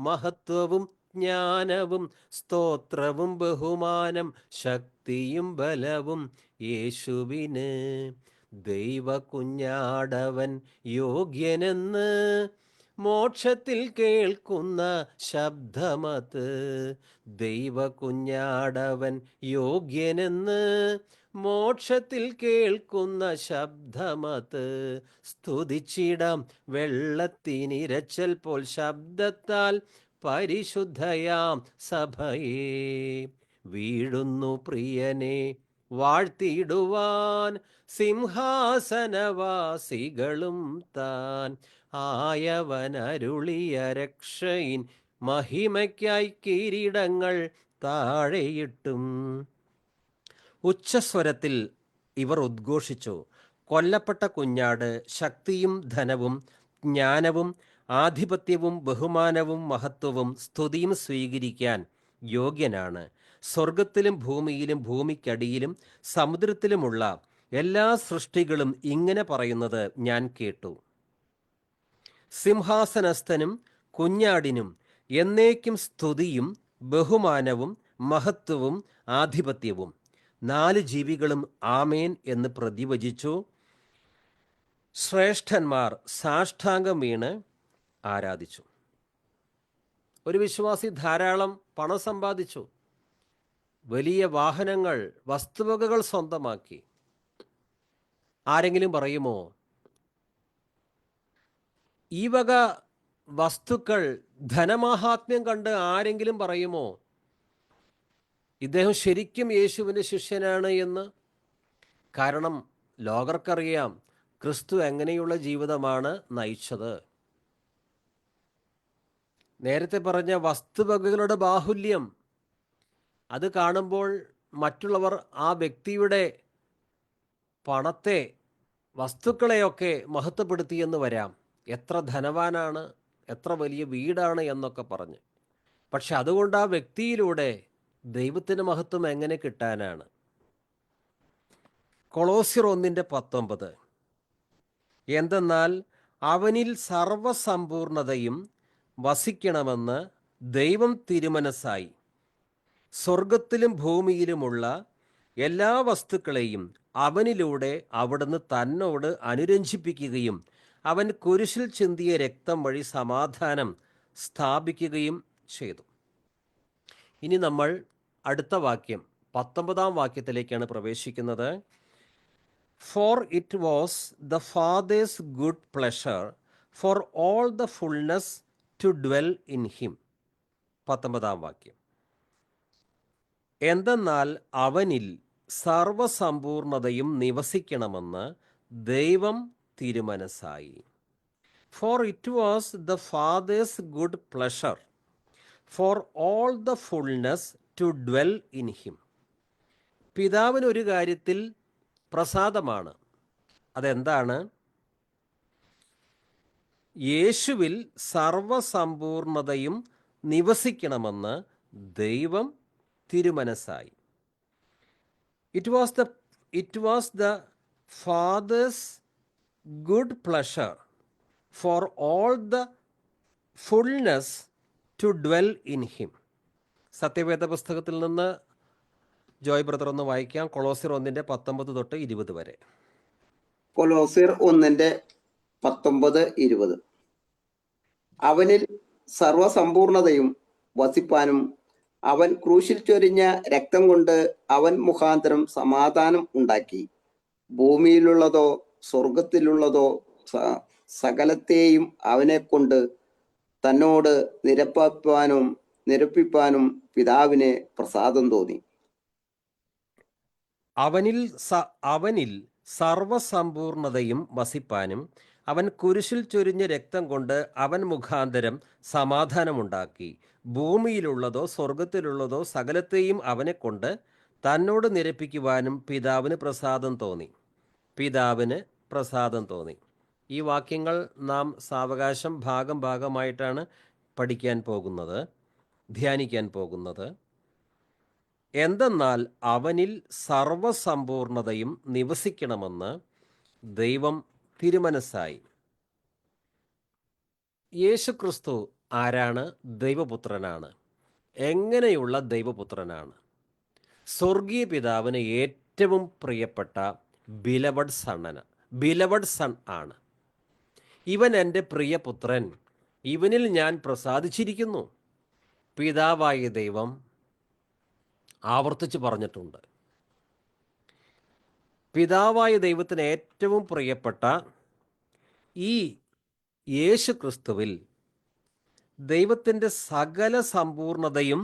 മഹത്വവും ജ്ഞാനവും സ്തോത്രവും ബഹുമാനം ശക്തിയും ബലവും യേശുവിന്. ദൈവ കുഞ്ഞാടവൻ യോഗ്യനെന്ന് മോക്ഷത്തിൽ കേൾക്കുന്ന ശബ്ദമത്. ദൈവ കുഞ്ഞാടവൻ യോഗ്യനെന്ന് മോക്ഷത്തിൽ കേൾക്കുന്ന ശബ്ദമത്. സ്തുതിച്ചിടാം വെള്ളത്തിനിരച്ചൽ പോൽ ശബ്ദത്താൽ പരിശുദ്ധയാം സഭയെ. വീഴുന്നു പ്രിയനെ വാഴ്ത്തിടുവാൻ സിംഹാസനവാസികളും താൻ. ആയവനരുളിയ രക്ഷയിൻ മഹിമയ്ക്കായി കിരീടങ്ങൾ താഴെയിട്ടും. ഉച്ചസ്വരത്തിൽ ഇവർ ഉദ്ഘോഷിച്ചു, കൊല്ലപ്പെട്ട കുഞ്ഞാട് ശക്തിയും ധനവും ജ്ഞാനവും ആധിപത്യവും ബഹുമാനവും മഹത്വവും സ്തുതിയും സ്വീകരിക്കാൻ യോഗ്യനാണ്. സ്വർഗത്തിലും ഭൂമിയിലും ഭൂമിക്കടിയിലും സമുദ്രത്തിലുമുള്ള എല്ലാ സൃഷ്ടികളും ഇങ്ങനെ പറയുന്നത് ഞാൻ കേട്ടു. സിംഹാസനസ്ഥനും കുഞ്ഞാടിനും എന്നേക്കും സ്തുതിയും ബഹുമാനവും മഹത്വവും ആധിപത്യവും. 4 ജീവികളും ആമേൻ എന്ന് പ്രതിവചിച്ചു. ശ്രേഷ്ഠന്മാർ സാഷ്ടാംഗം വീണ് ആരാധിച്ചു. ഒരു വിശ്വാസി ധാരാളം പണം സമ്പാദിച്ചു, വലിയ വാഹനങ്ങൾ വസ്തുവകകൾ സ്വന്തമാക്കി. ആരെങ്കിലും പറയുമോ ഈ വക വസ്തുക്കൾ ധനമാഹാത്മ്യം കണ്ട് ആരെങ്കിലും പറയുമോ ഇദ്ദേഹം ശരിക്കും യേശുവിൻ്റെ ശിഷ്യനാണ് എന്ന്? കാരണം ലോകർക്കറിയാം ക്രിസ്തു എങ്ങനെയുള്ള ജീവിതമാണ് നയിച്ചത്. നേരത്തെ പറഞ്ഞ വസ്തുവകകളുടെ ബാഹുല്യം അത് കാണുമ്പോൾ മറ്റുള്ളവർ ആ വ്യക്തിയുടെ പണത്തെ, വസ്തുക്കളെയൊക്കെ മഹത്വപ്പെടുത്തിയെന്ന് വരാം. എത്ര ധനവാനാണ്, എത്ര വലിയ വീടാണ് എന്നൊക്കെ പറഞ്ഞ്. പക്ഷെ അതുകൊണ്ട് ആ വ്യക്തിയിലൂടെ ദൈവത്തിന് മഹത്വം എങ്ങനെ കിട്ടാനാണ്? കൊളോസ്യർ 1:19 എന്തെന്നാൽ അവനിൽ സർവസമ്പൂർണതയും വസിക്കണമെന്ന് ദൈവം തിരുമനസ്സായി സ്വർഗത്തിലും ഭൂമിയിലുമുള്ള എല്ലാ വസ്തുക്കളെയും അവനിലൂടെ അവിടുന്ന് തന്നോട് അനുരഞ്ജിപ്പിക്കുകയും അവൻ കുരിശിൽ ചിന്തിയ രക്തം വഴി സമാധാനം സ്ഥാപിക്കുകയും ചെയ്തു. ഇനി നമ്മൾ അടുത്ത വാക്യം 19-ാം വാക്യത്തിലേക്കാണ് പ്രവേശിക്കുന്നത്. For it was the Father's good pleasure for all the fullness to dwell in him. 19-ാം വാക്യം. എന്തെന്നാൽ അവനിൽ സർവസമ്പൂർണതയും നിവസിക്കണമെന്ന് ദൈവം തിരുമനസ്സായി. For it was the Father's good pleasure for all the fullness to dwell in him. പിതാവിന് ഒരു കാര്യത്തിൽ പ്രസാദമാണ്. അതെന്താണ്? യേശുവിൽ സർവസമ്പൂർണതയും നിവസിക്കണമെന്ന് ദൈവം തിരുമനസ്സായി. It was the Father's good pleasure for all the fullness to dwell in him. സത്യവേദ പുസ്തകത്തിൽ നിന്ന് ജോയ് ബ്രദർ ഒന്ന് വായിക്കാം. കൊളോസ്യർ 1:19 തൊട്ട് 20 വരെ. കൊലോസ്യർ 1:19-20. അവനിൽ സർവസമ്പൂർണതയും വസിപ്പാനും അവൻ ക്രൂശിൽ ചൊരിഞ്ഞ രക്തം കൊണ്ട് അവൻ മുഖാന്തരം സമാധാനം ഉണ്ടാക്കി. ഭൂമിയിലുള്ളതോ സ്വർഗത്തിലുള്ളതോ സകലത്തെയും അവനെ കൊണ്ട് തന്നോട് നിരപ്പിപ്പാനും പിതാവിനെ പ്രസാദം തോന്നി. അവനിൽ സർവസമ്പൂർണതയും വസിപ്പാനും അവൻ കുരിശിൽ ചൊരിഞ്ഞ രക്തം കൊണ്ട് അവൻ മുഖാന്തരം സമാധാനമുണ്ടാക്കി. ഭൂമിയിലുള്ളതോ സ്വർഗത്തിലുള്ളതോ സകലത്തെയും അവനെ കൊണ്ട് തന്നോട് നിരപ്പിക്കുവാനും പിതാവിന് പ്രസാദം തോന്നി. ഈ വാക്യങ്ങൾ നാം സാവകാശം ഭാഗമായിട്ടാണ് പഠിക്കാൻ പോകുന്നത്, ധ്യാനിക്കാൻ പോകുന്നത്. എന്തെന്നാൽ അവനിൽ സർവസമ്പൂർണതയും നിവസിക്കണമെന്ന് ദൈവം തിരുമനസ്സായി. യേശുക്രിസ്തു ആരാണ്? ദൈവപുത്രനാണ്. എങ്ങനെയുള്ള ദൈവപുത്രനാണ്? സ്വർഗീയ പിതാവിന് ഏറ്റവും പ്രിയപ്പെട്ട ബിലവഡ് സൺ ആണ്. ഇവൻ എൻ്റെ പ്രിയപുത്രൻ, ഇവനിൽ ഞാൻ പ്രസാദിച്ചിരിക്കുന്നു. പിതാവായ ദൈവം ആവർത്തിച്ച് പറഞ്ഞിട്ടുണ്ട്. പിതാവായ ദൈവത്തിന് ഏറ്റവും പ്രിയപ്പെട്ട ഈ യേശു ക്രിസ്തുവിൽ ദൈവത്തിൻ്റെ സകല സമ്പൂർണതയും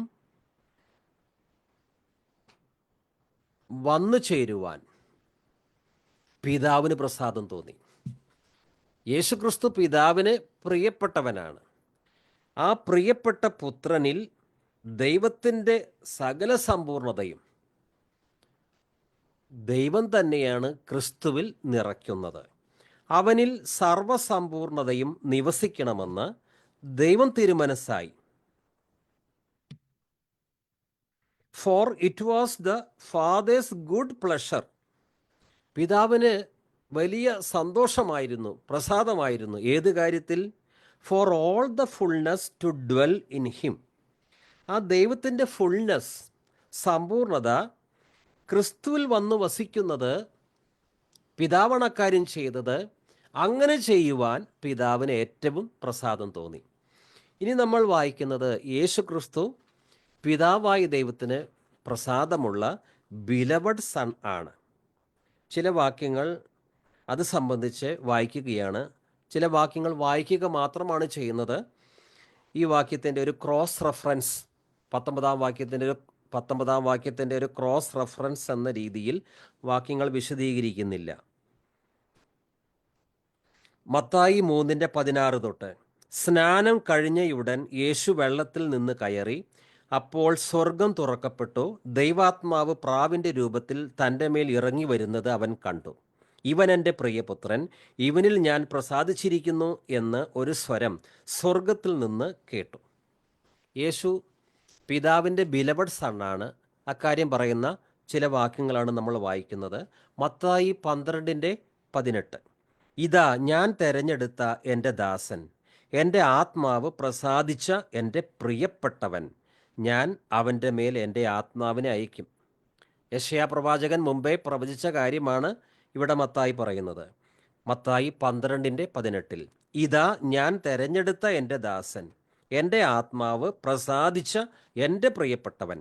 വന്നു ചേരുവാൻ പിതാവിന് പ്രസാദം തോന്നി. യേശുക്രിസ്തു പിതാവിന് പ്രിയപ്പെട്ടവനാണ്. ആ പ്രിയപ്പെട്ട പുത്രനിൽ ദൈവത്തിൻ്റെ സകല സമ്പൂർണതയും ദൈവം തന്നെയാണ് ക്രിസ്തുവിൽ നിറയ്ക്കുന്നത്. അവനിൽ സർവസമ്പൂർണതയും നിവസിക്കണമെന്ന് ദൈവം തിരുമനസ്സായി. For it was the Father's good pleasure. പിതാവിന് വലിയ സന്തോഷമായിരുന്നു, പ്രസാദമായിരുന്നു. ഏത് കാര്യത്തിൽ? For all the fullness to dwell in him. ആ ദൈവത്തിൻ്റെ ഫുൾനെസ്, സമ്പൂർണത ക്രിസ്തുവിൽ വന്ന് വസിക്കുന്നത് പിതാവാണ് അക്കാര്യം ചെയ്തത്. അങ്ങനെ ചെയ്യുവാൻ പിതാവിന് ഏറ്റവും പ്രസാദം തോന്നി. ഇനി നമ്മൾ വായിക്കുന്നത് യേശു ക്രിസ്തു പിതാവായ ദൈവത്തിന് പ്രസാദമുള്ള ബിലവഡ് സൺ ആണ്. ചില വാക്യങ്ങൾ അത് സംബന്ധിച്ച് വായിക്കുകയാണ്. ചില വാക്യങ്ങൾ വായിക്കുക മാത്രമാണ് ചെയ്യുന്നത്. ഈ വാക്യത്തിൻ്റെ ഒരു ക്രോസ് റെഫറൻസ്, 19-ാം വാക്യത്തിൻ്റെ ഒരു ക്രോസ് റെഫറൻസ് എന്ന രീതിയിൽ വാക്യങ്ങൾ വിശദീകരിക്കുന്നില്ല. മത്തായി 3:16 തൊട്ട്. സ്നാനം കഴിഞ്ഞയുടൻ യേശു വെള്ളത്തിൽ നിന്ന് കയറി. അപ്പോൾ സ്വർഗം തുറക്കപ്പെട്ടു. ദൈവാത്മാവ് പ്രാവിൻ്റെ രൂപത്തിൽ തൻ്റെ മേൽ ഇറങ്ങി വരുന്നത് അവൻ കണ്ടു. ഇവൻ എൻ്റെ പ്രിയപുത്രൻ, ഇവനിൽ ഞാൻ പ്രസാദിച്ചിരിക്കുന്നു എന്ന് ഒരു സ്വരം സ്വർഗത്തിൽ നിന്ന് കേട്ടു. യേശു പിതാവിൻ്റെ ബിലവഡ് സണ്ണാണ്. അക്കാര്യം പറയുന്ന ചില വാക്യങ്ങളാണ് നമ്മൾ വായിക്കുന്നത്. മത്തായി 12:18. ഇതാ ഞാൻ തെരഞ്ഞെടുത്ത എൻ്റെ ദാസൻ, എൻ്റെ ആത്മാവ് പ്രസാദിച്ച എൻ്റെ പ്രിയപ്പെട്ടവൻ, ഞാൻ അവൻ്റെ മേൽ എൻ്റെ ആത്മാവിനെ അയക്കും. യെശയ്യാ പ്രവാചകൻ മുമ്പേ പ്രവചിച്ച കാര്യമാണ് ഇവിടെ മത്തായി പറയുന്നത്. മത്തായി 12:18. ഇതാ ഞാൻ തെരഞ്ഞെടുത്ത എൻ്റെ ദാസൻ, എൻ്റെ ആത്മാവ് പ്രസാദിച്ച എൻ്റെ പ്രിയപ്പെട്ടവൻ,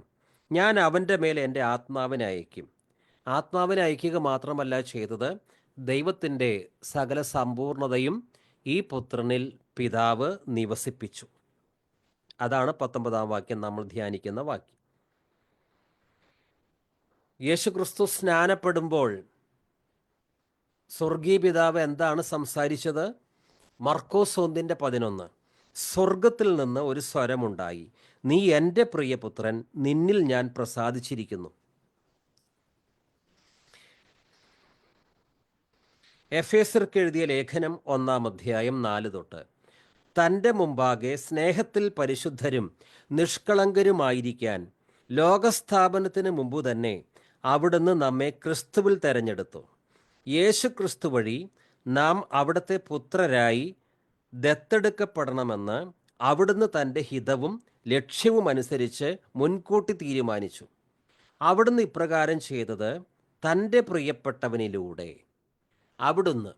ഞാൻ അവൻ്റെ മേൽ എൻ്റെ ആത്മാവിനെ അയക്കും. ആത്മാവിനെ അയക്കുക മാത്രമല്ല ചെയ്തത്, ദൈവത്തിൻ്റെ സകല സമ്പൂർണതയും ഈ പുത്രനിൽ പിതാവ് നിവസിപ്പിച്ചു. അതാണ് 19-ാം വാക്യം നമ്മൾ ധ്യാനിക്കുന്ന വാക്യം. യേശുക്രിസ്തു സ്നാനപ്പെടുമ്പോൾ സ്വർഗീയ പിതാവ് എന്താണ് സംസാരിച്ചത്? മർക്കോസ് 1:11. സ്വർഗത്തിൽ നിന്ന് ഒരു സ്വരമുണ്ടായി, നീ എൻ്റെ പ്രിയപുത്രൻ, നിന്നിൽ ഞാൻ പ്രസാദിച്ചിരിക്കുന്നു. എഫേസ്യർക്ക് എഴുതിയ ലേഖനം 1-ാം അധ്യായം 4 തൊട്ട്. തൻ്റെ മുമ്പാകെ സ്നേഹത്തിൽ പരിശുദ്ധരും നിഷ്കളങ്കരുമായിരിക്കാൻ ലോകസ്ഥാപനത്തിന് മുമ്പ് തന്നെ അവിടുന്ന് നമ്മെ ക്രിസ്തുവിൽ തെരഞ്ഞെടുത്തു. യേശു ക്രിസ്തു വഴി നാം അവിടുത്തെ പുത്രരായി ദത്തെടുക്കപ്പെടണമെന്ന് അവിടുന്ന് തൻ്റെ ഹിതവും ലക്ഷ്യവും അനുസരിച്ച് മുൻകൂട്ടി തീരുമാനിച്ചു. അവിടുന്ന് ഇപ്രകാരം ചെയ്തത് തൻ്റെ പ്രിയപ്പെട്ടവനിലൂടെ. അവിടുന്ന്,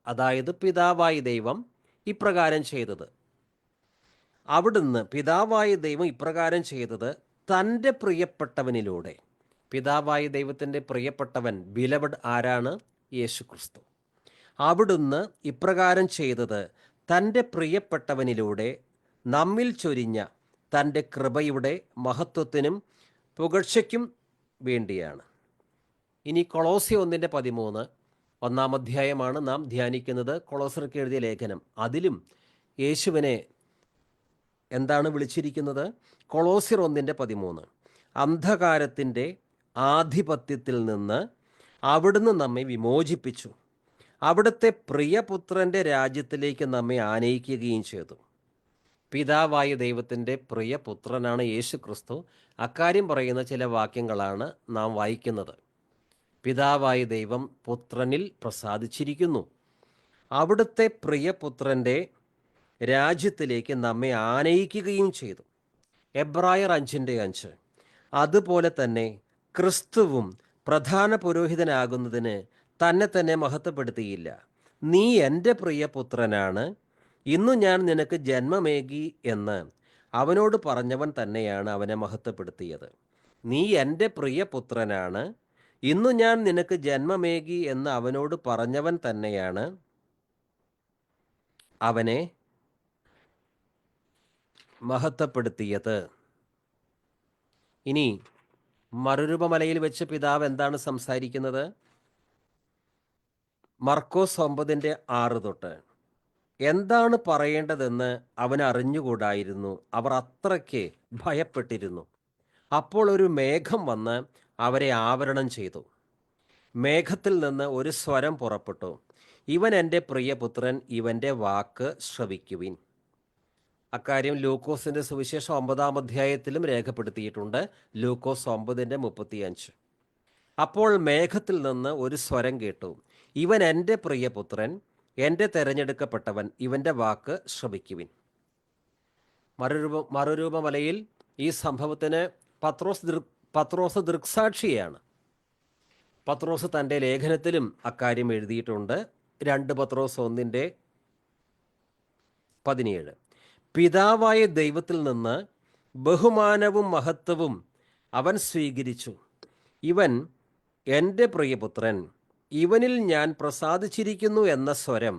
അതായത് പിതാവായ ദൈവം ഇപ്രകാരം ചെയ്തത്. അവിടുന്ന് പിതാവായ ദൈവം ഇപ്രകാരം ചെയ്തത് തൻ്റെ പ്രിയപ്പെട്ടവനിലൂടെ. പിതാവായ ദൈവത്തിൻ്റെ പ്രിയപ്പെട്ടവൻ, ബിലവഡ് ആരാണ്? യേശു ക്രിസ്തു. അവിടുന്ന് ഇപ്രകാരം ചെയ്തത് തൻ്റെ പ്രിയപ്പെട്ടവനിലൂടെ നമ്മിൽ ചൊരിഞ്ഞ തൻ്റെ കൃപയുടെ മഹത്വത്തിനും പുകഴ്ചയ്ക്കും വേണ്ടിയാണ്. ഇനി കൊളോസ്യ 1:13, 1-ാം അധ്യായമാണ് നാം ധ്യാനിക്കുന്നത്. കൊളോസ്യർക്ക് എഴുതിയ ലേഖനം. അതിലും യേശുവിനെ എന്താണ് വിളിച്ചിരിക്കുന്നത്? കൊളോസ്യർ 1:13. അന്ധകാരത്തിൻ്റെ ആധിപത്യത്തിൽ നിന്ന് അവിടുന്ന് നമ്മെ വിമോചിപ്പിച്ചു, അവിടുത്തെ പ്രിയപുത്രൻ്റെ രാജ്യത്തിലേക്ക് നമ്മെ ആനയിക്കുകയും ചെയ്തു. പിതാവായ ദൈവത്തിൻ്റെ പ്രിയപുത്രനാണ് യേശു ക്രിസ്തു. അക്കാര്യം പറയുന്ന ചില വാക്യങ്ങളാണ് നാം വായിക്കുന്നത്. പിതാവായ ദൈവം പുത്രനിൽ പ്രസാദിച്ചിരിക്കുന്നു, അവിടുത്തെ പ്രിയപുത്രൻ്റെ രാജ്യത്തിലേക്ക് നമ്മെ ആനയിക്കുകയും ചെയ്തു. എബ്രായർ 5:5. അതുപോലെ തന്നെ ക്രിസ്തുവും പ്രധാന പുരോഹിതനാകുന്നതിന് തന്നെ തന്നെ മഹത്വപ്പെടുത്തിയില്ല. നീ എൻ്റെ പ്രിയപുത്രനാണ്, ഇന്നു ഞാൻ നിനക്ക് ജന്മമേകി എന്ന് അവനോട് പറഞ്ഞവൻ തന്നെയാണ് അവനെ മഹത്വപ്പെടുത്തിയത്. നീ എൻ്റെ പ്രിയപുത്രനാണ്, ഇന്നു ഞാൻ നിനക്ക് ജന്മമേകി എന്ന് അവനോട് പറഞ്ഞവൻ തന്നെയാണ് അവനെ മഹത്വപ്പെടുത്തിയത്. ഇനി മറുരൂപമലയിൽ വെച്ച് പിതാവ് എന്താണ് സംസാരിക്കുന്നത്? മർക്കോസ് 9:6 തൊട്ട്. എന്താണ് പറയേണ്ടതെന്ന് അവൻ അറിഞ്ഞുകൂടായിരുന്നു. അവർ അത്രയ്ക്ക് ഭയപ്പെട്ടിരുന്നു. അപ്പോൾ ഒരു മേഘം വന്ന് അവരെ ആവരണം ചെയ്തു. മേഘത്തിൽ നിന്ന് ഒരു സ്വരം പുറപ്പെട്ടു, ഇവൻ എൻ്റെ പ്രിയപുത്രൻ, ഇവൻ്റെ വാക്ക് ശ്രവിക്കുവിൻ. അക്കാര്യം ലൂക്കോസിൻ്റെ സുവിശേഷം 9-ാം അധ്യായത്തിലും രേഖപ്പെടുത്തിയിട്ടുണ്ട്. ലൂക്കോസ് 9:35. അപ്പോൾ മേഘത്തിൽ നിന്ന് ഒരു സ്വരം കേട്ടു, ഇവൻ എൻ്റെ പ്രിയപുത്രൻ, എൻ്റെ തെരഞ്ഞെടുക്കപ്പെട്ടവൻ, ഇവൻ്റെ വാക്ക് ശ്രവിക്കുവിൻ. മറുരൂപമലയിൽ ഈ സംഭവത്തിന് പത്രോസ് ദൃക്സാക്ഷിയാണ്. പത്രോസ് തൻ്റെ ലേഖനത്തിലും അക്കാര്യം എഴുതിയിട്ടുണ്ട്. 2 പത്രോസ് 1:17. പിതാവായ ദൈവത്തിൽ നിന്ന് ബഹുമാനവും മഹത്വവും അവൻ സ്വീകരിച്ചു. ഇവൻ എൻ്റെ പ്രിയപുത്രൻ, ഇവനിൽ ഞാൻ പ്രസാദിച്ചിരിക്കുന്നു എന്ന സ്വരം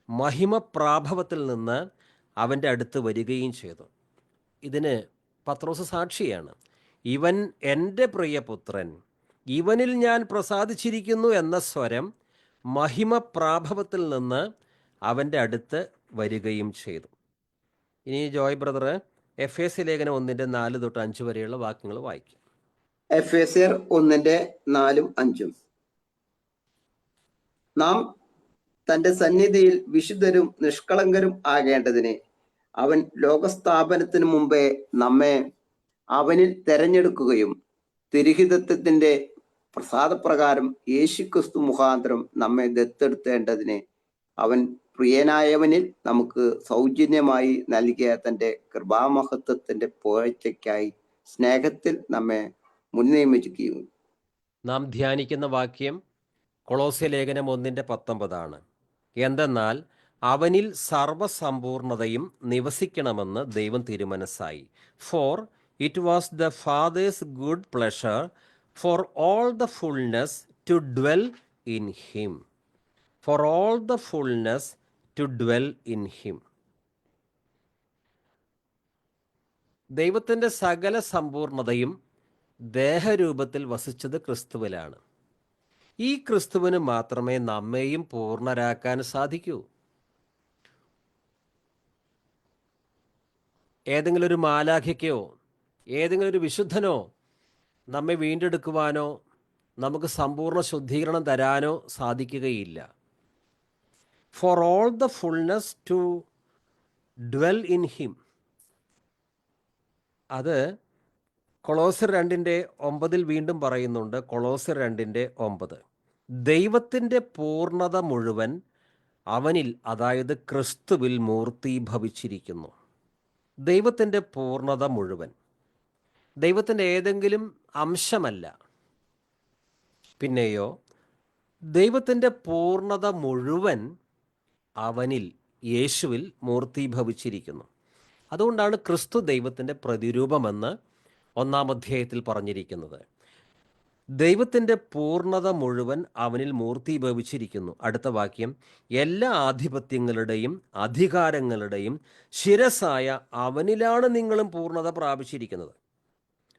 മഹിമപ്രാഭവത്തിൽ നിന്ന് അവൻ്റെ അടുത്ത് വരികയും ചെയ്തു. ഇതിന് പത്രോസ് സാക്ഷിയാണ്. ഇവൻ എൻ്റെ പ്രിയപുത്രൻ, ഇവനിൽ ഞാൻ പ്രസാദിച്ചിരിക്കുന്നു എന്ന സ്വരം മഹിമപ്രാഭവത്തിൽ നിന്ന് അവൻ്റെ അടുത്ത് വരികയും ചെയ്തു. ഇനി ജോയ് ബ്രദർ എഫേസ്യ ലേഖനം 1:4 തൊട്ട് 5 വരെയുള്ള വാക്യങ്ങൾ വായിക്കും. എഫേസ്യർ 1:4-5. നാം തന്റെ സന്നിധിയിൽ വിശുദ്ധരും നിഷ്കളങ്കരും ആകേണ്ടതിന് അവൻ ലോകസ്ഥാപനത്തിന് മുമ്പേ നമ്മെ അവനിൽ തെരഞ്ഞെടുക്കുകയും തിരുഹിതത്വത്തിന്റെ പ്രസാദപ്രകാരം യേശുക്രിസ്തു മുഖാന്തരം നമ്മെ ദത്തെടുത്തേണ്ടതിന് അവൻ പ്രിയനായവനിൽ നമുക്ക് സൗജന്യമായി നൽകിയ തന്റെ കൃപാമഹത്വത്തിന്റെ പുകഴ്ചയ്ക്കായി സ്നേഹത്തിൽ നമ്മെ മുൻനിയമിക്കുകയും. നാം ധ്യാനിക്കുന്ന വാക്യം കൊളോസ്യ ലേഖനം 1:19 എന്തെന്നാൽ അവനിൽ സർവസമ്പൂർണതയും നിവസിക്കണമെന്ന് ദൈവം തിരുമനസ്സായി. For it was the father's good pleasure for all the fullness to dwell in him. For all the fullness to dwell in him. ദൈവത്തിൻ്റെ സകല സമ്പൂർണതയും ദേഹരൂപത്തിൽ വസിച്ചത് ക്രിസ്തുവിലാണ്. ഈ ക്രിസ്തുവിന് മാത്രമേ നമ്മെയും പൂർണ്ണരാക്കാൻ സാധിക്കൂ. ഏതെങ്കിലും ഒരു മാലാഖയ്ക്കോ ഏതെങ്കിലും ഒരു വിശുദ്ധനോ നമ്മെ വീണ്ടെടുക്കുവാനോ നമുക്ക് സമ്പൂർണ്ണ ശുദ്ധീകരണം തരാനോ സാധിക്കുകയില്ല. For all the fullness to dwell in him. അത് കൊളോസ്യർ 2:9 വീണ്ടും പറയുന്നുണ്ട്. കൊളോസ്യർ 2:9 ദൈവത്തിൻ്റെ പൂർണ്ണത മുഴുവൻ അവനിൽ, അതായത് ക്രിസ്തുവിൽ മൂർത്തീഭവിച്ചിരിക്കുന്നു. ദൈവത്തിൻ്റെ പൂർണ്ണത മുഴുവൻ, ദൈവത്തിൻ്റെ ഏതെങ്കിലും അംശമല്ല. പിന്നെയോ ദൈവത്തിൻ്റെ പൂർണ്ണത മുഴുവൻ അവനിൽ, യേശുവിൽ മൂർത്തീഭവിച്ചിരിക്കുന്നു. അതുകൊണ്ടാണ് ക്രിസ്തു ദൈവത്തിൻ്റെ പ്രതിരൂപമെന്ന് 1-ാം അധ്യായത്തിൽ പറഞ്ഞിരിക്കുന്നത്. ദൈവത്തിൻ്റെ പൂർണ്ണത മുഴുവൻ അവനിൽ മൂർത്തീഭവിച്ചിരിക്കുന്നു. അടുത്ത വാക്യം, എല്ലാ ആധിപത്യങ്ങളുടെയും അധികാരങ്ങളുടെയും ശിരസായ അവനിലാണ് നിങ്ങളും പൂർണ്ണത പ്രാപിച്ചിരിക്കുന്നത്.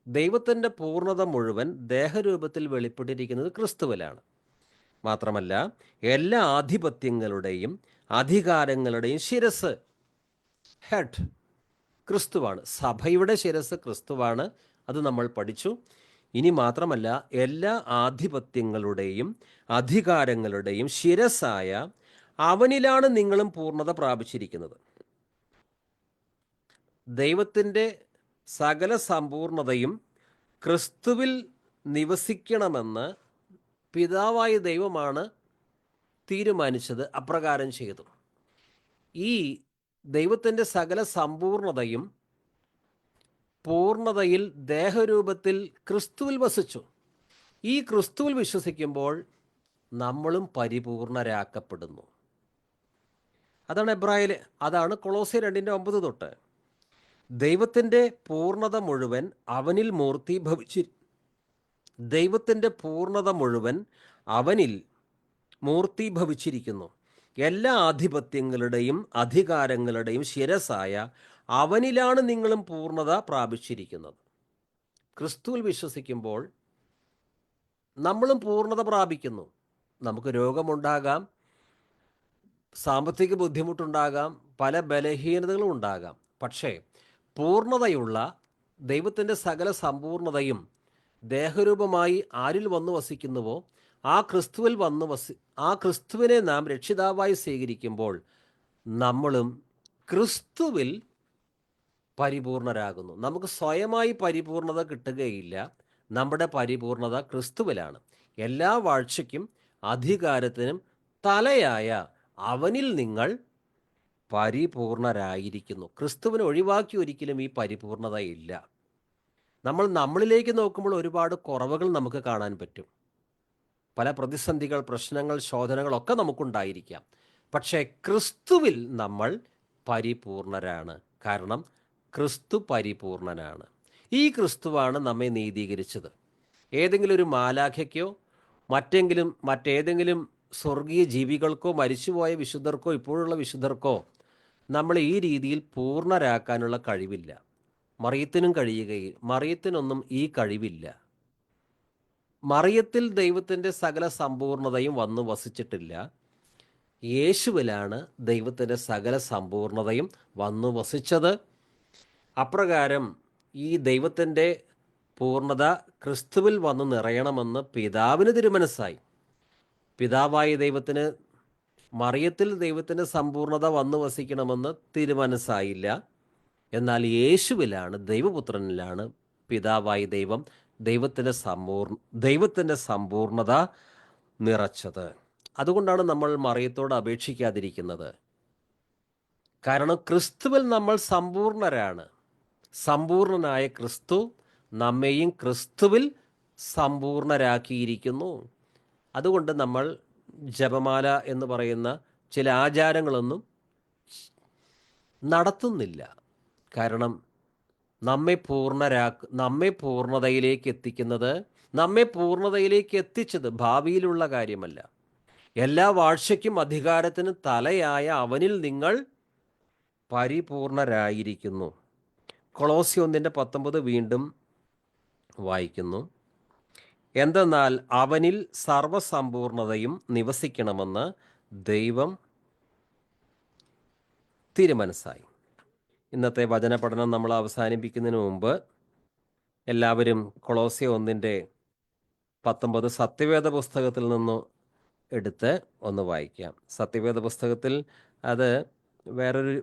ദൈവത്തിൻ്റെ പൂർണ്ണത മുഴുവൻ ദേഹരൂപത്തിൽ വെളിപ്പെട്ടിരിക്കുന്നത് ക്രിസ്തുവിലാണ്. മാത്രമല്ല, എല്ലാ ആധിപത്യങ്ങളുടെയും അധികാരങ്ങളുടെയും ശിരസ്, ഹെഡ്, ക്രിസ്തുവാണ്. സഭയുടെ ശിരസ് ക്രിസ്തുവാണ്. അത് നമ്മൾ പഠിച്ചു. ഇനി മാത്രമല്ല, എല്ലാ ആധിപത്യങ്ങളുടെയും അധികാരങ്ങളുടെയും ശിരസായ അവനിലാണ് നിങ്ങളും പൂർണ്ണത പ്രാപിച്ചിരിക്കുന്നത്. ദൈവത്തിൻ്റെ സകല സമ്പൂർണതയും ക്രിസ്തുവിൽ നിവസിക്കണമെന്ന് പിതാവായ ദൈവമാണ് തീരുമാനിച്ചത്. അപ്രകാരം ചെയ്തു. ഈ ദൈവത്തിൻ്റെ സകല സമ്പൂർണതയും പൂർണ്ണതയിൽ ദേഹരൂപത്തിൽ ക്രിസ്തുവിൽ വസിച്ചു. ഈ ക്രിസ്തുവിൽ വിശ്വസിക്കുമ്പോൾ നമ്മളും പരിപൂർണരാക്കപ്പെടുന്നു. അതാണ് കൊളോസ്യർ 2:9 തൊട്ട് ദൈവത്തിൻ്റെ പൂർണ്ണത മുഴുവൻ അവനിൽ ദൈവത്തിൻ്റെ പൂർണ്ണത മുഴുവൻ അവനിൽ മൂർത്തീഭവിച്ചിരിക്കുന്നു. എല്ലാ ആധിപത്യങ്ങളുടെയും അധികാരങ്ങളുടെയും ശിരസായ അവനിലാണ് നിങ്ങളും പൂർണ്ണത പ്രാപിച്ചിരിക്കുന്നത്. ക്രിസ്തുവിൽ വിശ്വസിക്കുമ്പോൾ നമ്മളും പൂർണ്ണത പ്രാപിക്കുന്നു. നമുക്ക് രോഗമുണ്ടാകാം, സാമ്പത്തിക ബുദ്ധിമുട്ടുണ്ടാകാം, പല ബലഹീനതകളും ഉണ്ടാകാം. പക്ഷേ പൂർണ്ണതയുള്ള ദൈവത്തിൻ്റെ സകല സമ്പൂർണതയും ദേഹരൂപമായി ആരിൽ വന്നു വസിക്കുന്നുവോ ആ ക്രിസ്തുവിനെ നാം രക്ഷിതാവായി സ്വീകരിക്കുമ്പോൾ നമ്മളും ക്രിസ്തുവിൽ പരിപൂർണരാകുന്നു. നമുക്ക് സ്വയമായി പരിപൂർണത കിട്ടുകയില്ല. നമ്മുടെ പരിപൂർണത ക്രിസ്തുവിലാണ്. എല്ലാ വാഴ്ചയ്ക്കും അധികാരത്തിനും തലയായ അവനിൽ നിങ്ങൾ പരിപൂർണരായിരിക്കുന്നു. ക്രിസ്തുവിനെ ഒഴിവാക്കി ഒരിക്കലും ഈ പരിപൂർണതയില്ല. നമ്മളിലേക്ക് നോക്കുമ്പോൾ ഒരുപാട് കുറവുകൾ നമുക്ക് കാണാൻ പറ്റും. പല പ്രതിസന്ധികൾ, പ്രശ്നങ്ങൾ, ശോധനകളൊക്കെ നമുക്കുണ്ടായിരിക്കാം. പക്ഷേ ക്രിസ്തുവിൽ നമ്മൾ പരിപൂർണരാണ്. കാരണം ക്രിസ്തു പരിപൂർണനാണ്. ഈ ക്രിസ്തുവാണ് നമ്മെ നീതീകരിച്ചത്. ഏതെങ്കിലും ഒരു മാലാഖയ്ക്കോ മറ്റേതെങ്കിലും സ്വർഗീയ ജീവികൾക്കോ മരിച്ചുപോയ വിശുദ്ധർക്കോ ഇപ്പോഴുള്ള വിശുദ്ധർക്കോ നമ്മളെ ഈ രീതിയിൽ പൂർണ്ണരാക്കാനുള്ള കഴിവില്ല. മറിയത്തിനും മറിയത്തിനൊന്നും ഈ കഴിവില്ല. മറിയത്തിൽ ദൈവത്തിൻ്റെ സകല സമ്പൂർണതയും വന്നു വസിച്ചിട്ടില്ല. യേശുവിലാണ് ദൈവത്തിൻ്റെ സകല സമ്പൂർണതയും വന്നു വസിച്ചത്. അപ്രകാരം ഈ ദൈവത്തിൻ്റെ പൂർണ്ണത ക്രിസ്തുവിൽ വന്നു നിറയണമെന്ന് പിതാവിന് തിരുമനസ്സായി. പിതാവായ ദൈവത്തിന് മറിയത്തിൽ ദൈവത്തിൻ്റെ സമ്പൂർണത വന്നു വസിക്കണമെന്ന് തിരുമനസ്സായില്ല. എന്നാൽ യേശുവിലാണ്, ദൈവപുത്രനിലാണ് പിതാവായ ദൈവം ദൈവത്തിൻ്റെ സമ്പൂർണത നിറച്ചത്. അതുകൊണ്ടാണ് നമ്മൾ മറിയത്തോട് അപേക്ഷിക്കാതിരിക്കുന്നത്. കാരണം ക്രിസ്തുവിൽ നമ്മൾ സമ്പൂർണരാണ്. സമ്പൂർണനായ ക്രിസ്തു നമ്മെയും ക്രിസ്തുവിൽ സമ്പൂർണരാക്കിയിരിക്കുന്നു. അതുകൊണ്ട് നമ്മൾ ജപമാല എന്ന് പറയുന്ന ചില ആചാരങ്ങളൊന്നും നടത്തുന്നില്ല. കാരണം നമ്മെ പൂർണ്ണതയിലേക്ക് എത്തിക്കുന്നത്, നമ്മെ പൂർണ്ണതയിലേക്ക് എത്തിച്ചത് ഭാവിയിലുള്ള കാര്യമല്ല. എല്ലാ വാഴ്ചയ്ക്കും അധികാരത്തിനും തലയായ അവനിൽ നിങ്ങൾ പരിപൂർണരായിരിക്കുന്നു. കൊളോസ്യ 1:19 വീണ്ടും വായിക്കുന്നു. എന്തെന്നാൽ അവനിൽ സർവസമ്പൂർണതയും നിവസിക്കണമെന്ന് ദൈവം തിരുമനസ്സായി. ഇന്നത്തെ വചന പഠനം നമ്മൾ അവസാനിപ്പിക്കുന്നതിന് മുമ്പ് എല്ലാവരും കൊളോസ്യ 1:19 സത്യവേദ പുസ്തകത്തിൽ നിന്ന് എടുത്ത് ഒന്ന് വായിക്കാം. സത്യവേദ പുസ്തകത്തിൽ അത്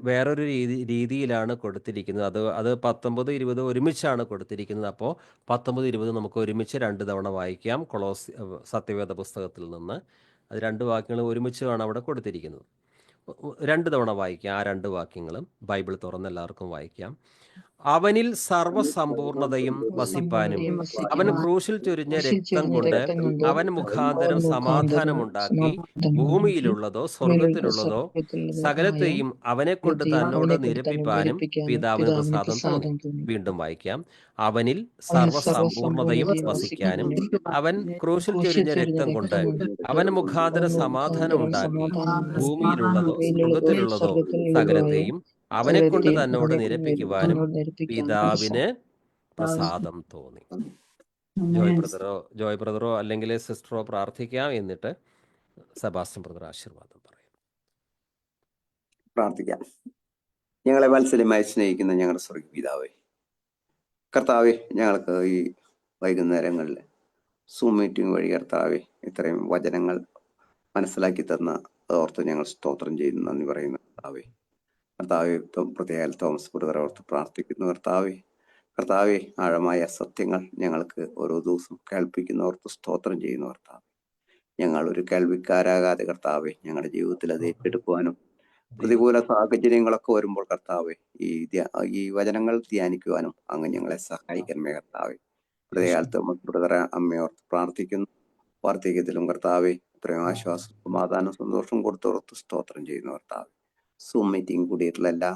വേറൊരു രീതിയിലാണ് കൊടുത്തിരിക്കുന്നത്. അത് 19-20 ഒരുമിച്ചാണ് കൊടുത്തിരിക്കുന്നത്. അപ്പോൾ 19-20 നമുക്ക് ഒരുമിച്ച് 2 തവണ വായിക്കാം. സത്യവേദ പുസ്തകത്തിൽ നിന്ന് അത് 2 വാക്യങ്ങൾ ഒരുമിച്ചാണ് അവിടെ കൊടുത്തിരിക്കുന്നത്. 2 തവണ വായിക്കാം. ആ 2 വാക്യങ്ങളും ബൈബിൾ തുറന്ന് എല്ലാവർക്കും വായിക്കാം. അവനിൽ സർവസമ്പൂർണതയും വസിപ്പാനും അവൻ ക്രൂശിൽ ചൊരിഞ്ഞ രക്തം കൊണ്ട് അവൻ മുഖാന്തരം സമാധാനമുണ്ടാക്കി ഭൂമിയിലുള്ളതോ സ്വർഗത്തിലുള്ളതോ സകലത്തെയും അവനെ കൊണ്ട് തന്നോട് നിരപ്പിപ്പാനും പിതാവിന് പ്രസാദം തോന്നി. വീണ്ടും വായിക്കാം. അവനിൽ സർവസമ്പൂർണതയും വസിക്കാനും അവൻ ക്രൂശിൽ ചൊരിഞ്ഞ രക്തം കൊണ്ട് അവൻ മുഖാന്തരം സമാധാനം ഉണ്ടാക്കി ഭൂമിയിലുള്ളതോ സ്വർഗത്തിലുള്ളതോ സകലത്തെയും അവനെ കൊണ്ട് തന്നോട് നിരപ്പിക്കുവാനും പിതാവിന് പ്രസാദം തോന്നി. ജോയ് ബ്രദറോ അല്ലെങ്കിൽ സിസ്റ്ററോ പ്രാർത്ഥിക്കാം. എന്നിട്ട് സെബാസ്റ്റ്യൻ ബ്രദർ ആശീർവാദം പറയും. പ്രാർത്ഥിക്കാം. ഞങ്ങളെ വാത്സല്യമായി സ്നേഹിക്കുന്ന ഞങ്ങളുടെ സ്വർഗ്ഗീയ പിതാവേ, കർത്താവെ, ഞങ്ങൾക്ക് ഈ വൈകുന്നേരങ്ങളിൽ സൂം മീറ്റിംഗ് വഴി കർത്താവെ ഇത്രയും വചനങ്ങൾ മനസ്സിലാക്കി തന്ന ഓർത്ത് ഞങ്ങൾ സ്തോത്രം ചെയ്യുന്നു, നന്ദി പറയുന്നു. കർത്താവെ, പ്രത്യേക തോമസ് ബ്രദറെ ഓർത്ത് പ്രാർത്ഥിക്കുന്നു. കർത്താവെ, ആഴമായ സത്യങ്ങൾ ഞങ്ങൾക്ക് ഓരോ ദിവസവും കേൾപ്പിക്കുന്നവർക്ക് സ്തോത്രം ചെയ്യുന്നു. ഞങ്ങൾ ഒരു കേൾവിക്കാരാകാതെ കർത്താവെ ഞങ്ങളുടെ ജീവിതത്തിൽ അത് ഏറ്റെടുക്കുവാനും പ്രതികൂല സാഹചര്യങ്ങളൊക്കെ വരുമ്പോൾ കർത്താവെ ഈ വചനങ്ങൾ ധ്യാനിക്കുവാനും അങ്ങ് ഞങ്ങളെ സഹായിക്കണമേ. കർത്താവെ, പ്രത്യേക തോമസ് ബ്രദറെ അമ്മയോർത്ത് പ്രാർത്ഥിക്കുന്നു. വാർദ്ധക്യത്തിലും കർത്താവെ ഇത്രയും ആശ്വാസം, സമാധാനം, സന്തോഷം കൊടുത്തോർത്ത് സ്തോത്രം ചെയ്യുന്നു. സൂം മീറ്റിംഗ് കൂടിയിട്ടുള്ള എല്ലാ